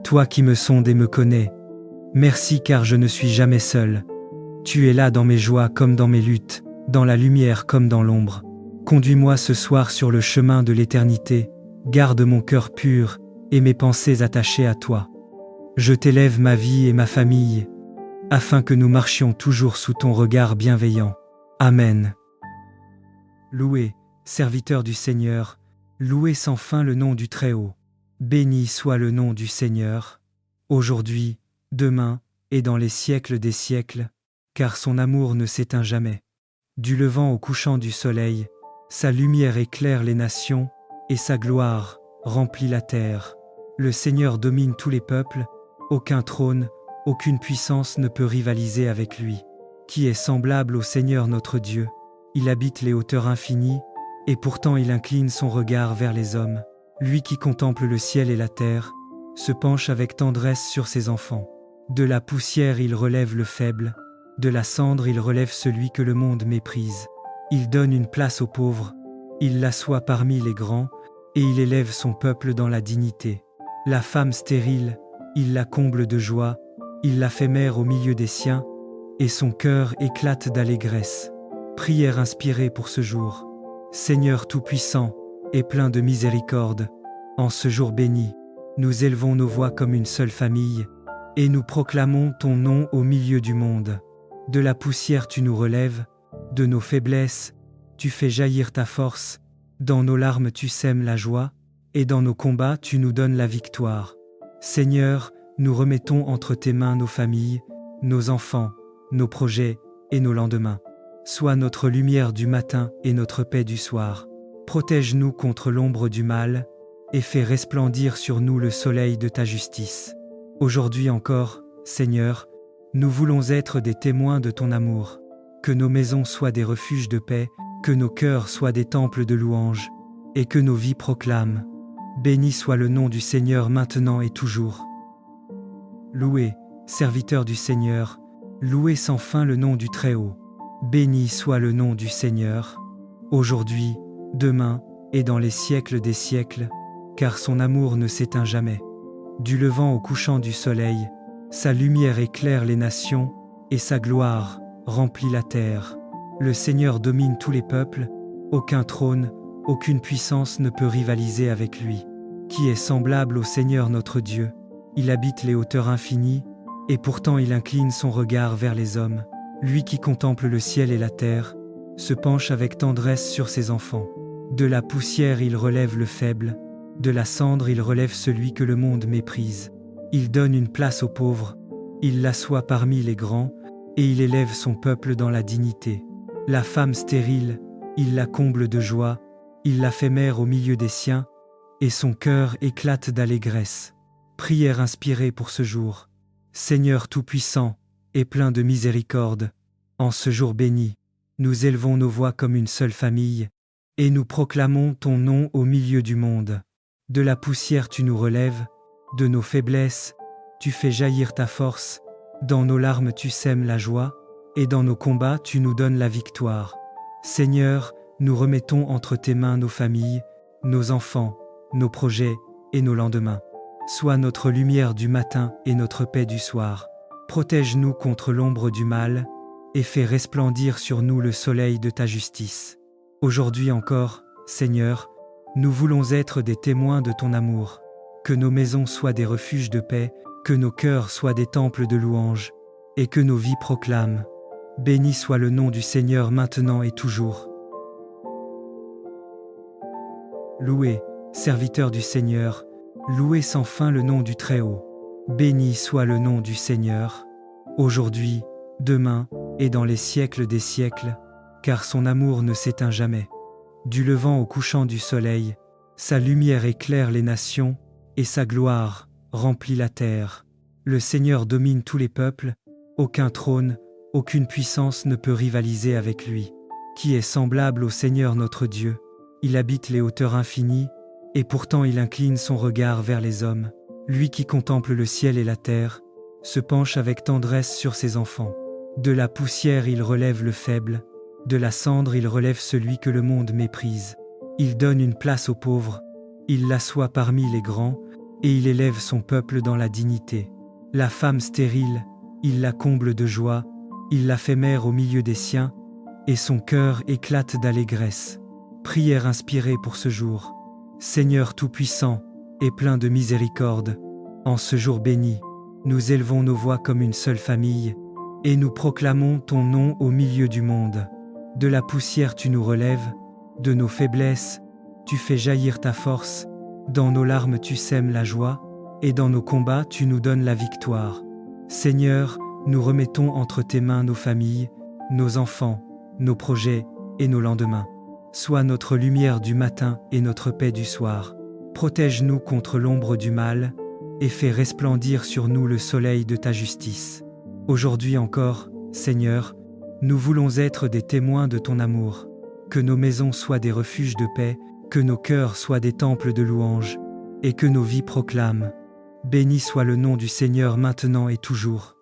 toi qui me sondes et me connais, merci car je ne suis jamais seul. Tu es là dans mes joies comme dans mes luttes, dans la lumière comme dans l'ombre. Conduis-moi ce soir sur le chemin de l'éternité, garde mon cœur pur et mes pensées attachées à toi. Je t'élève ma vie et ma famille, afin que nous marchions toujours sous ton regard bienveillant. Amen. Louez, serviteurs du Seigneur, louez sans fin le nom du Très-Haut. Béni soit le nom du Seigneur, aujourd'hui, demain et dans les siècles des siècles, car son amour ne s'éteint jamais. Du levant au couchant du soleil, sa lumière éclaire les nations, et sa gloire remplit la terre. Le Seigneur domine tous les peuples, aucun trône, aucune puissance ne peut rivaliser avec lui. Qui est semblable au Seigneur notre Dieu? Il habite les hauteurs infinies, et pourtant il incline son regard vers les hommes. Lui qui contemple le ciel et la terre, se penche avec tendresse sur ses enfants. De la poussière il relève le faible, de la cendre il relève celui que le monde méprise. Il donne une place aux pauvres, il l'assoit parmi les grands, et il élève son peuple dans la dignité. La femme stérile, il la comble de joie, il la fait mère au milieu des siens, et son cœur éclate d'allégresse. Prière inspirée pour ce jour. Seigneur Tout-Puissant, et plein de miséricorde, en ce jour béni, nous élevons nos voix comme une seule famille, et nous proclamons ton nom au milieu du monde. De la poussière tu nous relèves, de nos faiblesses, tu fais jaillir ta force, dans nos larmes tu sèmes la joie, et dans nos combats tu nous donnes la victoire. Seigneur, nous remettons entre tes mains nos familles, nos enfants, nos projets et nos lendemains. Sois notre lumière du matin et notre paix du soir. Protège-nous contre l'ombre du mal, et fais resplendir sur nous le soleil de ta justice. Aujourd'hui encore, Seigneur, nous voulons être des témoins de ton amour. que nos maisons soient des refuges de paix, que nos cœurs soient des temples de louange, et que nos vies proclament. Béni soit le nom du Seigneur maintenant et toujours. Louez, serviteurs du Seigneur, louez sans fin le nom du Très-Haut. Béni soit le nom du Seigneur, aujourd'hui, demain, et dans les siècles des siècles, car son amour ne s'éteint jamais. Du levant au couchant du soleil, sa lumière éclaire les nations, et sa gloire remplit la terre. Le Seigneur domine tous les peuples, aucun trône, aucune puissance ne peut rivaliser avec lui. Qui est semblable au Seigneur notre Dieu? Il habite les hauteurs infinies, et pourtant il incline son regard vers les hommes. Lui qui contemple le ciel et la terre, se penche avec tendresse sur ses enfants. De la poussière il relève le faible, de la cendre il relève celui que le monde méprise. Il donne une place aux pauvres, il l'assoit parmi les grands, et il élève son peuple dans la dignité. La femme stérile, il la comble de joie, il la fait mère au milieu des siens, et son cœur éclate d'allégresse. Prière inspirée pour ce jour. Seigneur Tout-Puissant, et plein de miséricorde, en ce jour béni, nous élevons nos voix comme une seule famille, et nous proclamons ton nom au milieu du monde. De la poussière tu nous relèves, de nos faiblesses, tu fais jaillir ta force, dans nos larmes tu sèmes la joie, et dans nos combats tu nous donnes la victoire. Seigneur, nous remettons entre tes mains nos familles, nos enfants, nos projets et nos lendemains. Sois notre lumière du matin et notre paix du soir. Protège-nous contre l'ombre du mal, et fais resplendir sur nous le soleil de ta justice. Aujourd'hui encore, Seigneur, nous voulons être des témoins de ton amour. Que nos maisons soient des refuges de paix, que nos cœurs soient des temples de louange, et que nos vies proclament. Béni soit le nom du Seigneur maintenant et toujours. Louez, serviteurs du Seigneur, louez sans fin le nom du Très-Haut. Béni soit le nom du Seigneur, aujourd'hui, demain, et dans les siècles des siècles, car son amour ne s'éteint jamais. Du levant au couchant du soleil, sa lumière éclaire les nations, et sa gloire remplit la terre. Le Seigneur domine tous les peuples, aucun trône, aucune puissance ne peut rivaliser avec lui. Qui est semblable au Seigneur notre Dieu? Il habite les hauteurs infinies, et pourtant il incline son regard vers les hommes. Lui qui contemple le ciel et la terre, se penche avec tendresse sur ses enfants. De la poussière il relève le faible, de la cendre il relève celui que le monde méprise. Il donne une place aux pauvres, il l'assoit parmi les grands, et il élève son peuple dans la dignité. La femme stérile, il la comble de joie, il la fait mère au milieu des siens, et son cœur éclate d'allégresse. Prière inspirée pour ce jour. Seigneur Tout-Puissant, et plein de miséricorde, en ce jour béni, nous élevons nos voix comme une seule famille, et nous proclamons ton nom au milieu du monde. De la poussière tu nous relèves, de nos faiblesses, tu fais jaillir ta force, dans nos larmes tu sèmes la joie, et dans nos combats tu nous donnes la victoire. Seigneur, nous remettons entre tes mains nos familles, nos enfants, nos projets et nos lendemains. Sois notre lumière du matin et notre paix du soir. Protège-nous contre l'ombre du mal, et fais resplendir sur nous le soleil de ta justice. Aujourd'hui encore, Seigneur, nous voulons être des témoins de ton amour. Que nos maisons soient des refuges de paix, que nos cœurs soient des temples de louange, et que nos vies proclament. Béni soit le nom du Seigneur maintenant et toujours.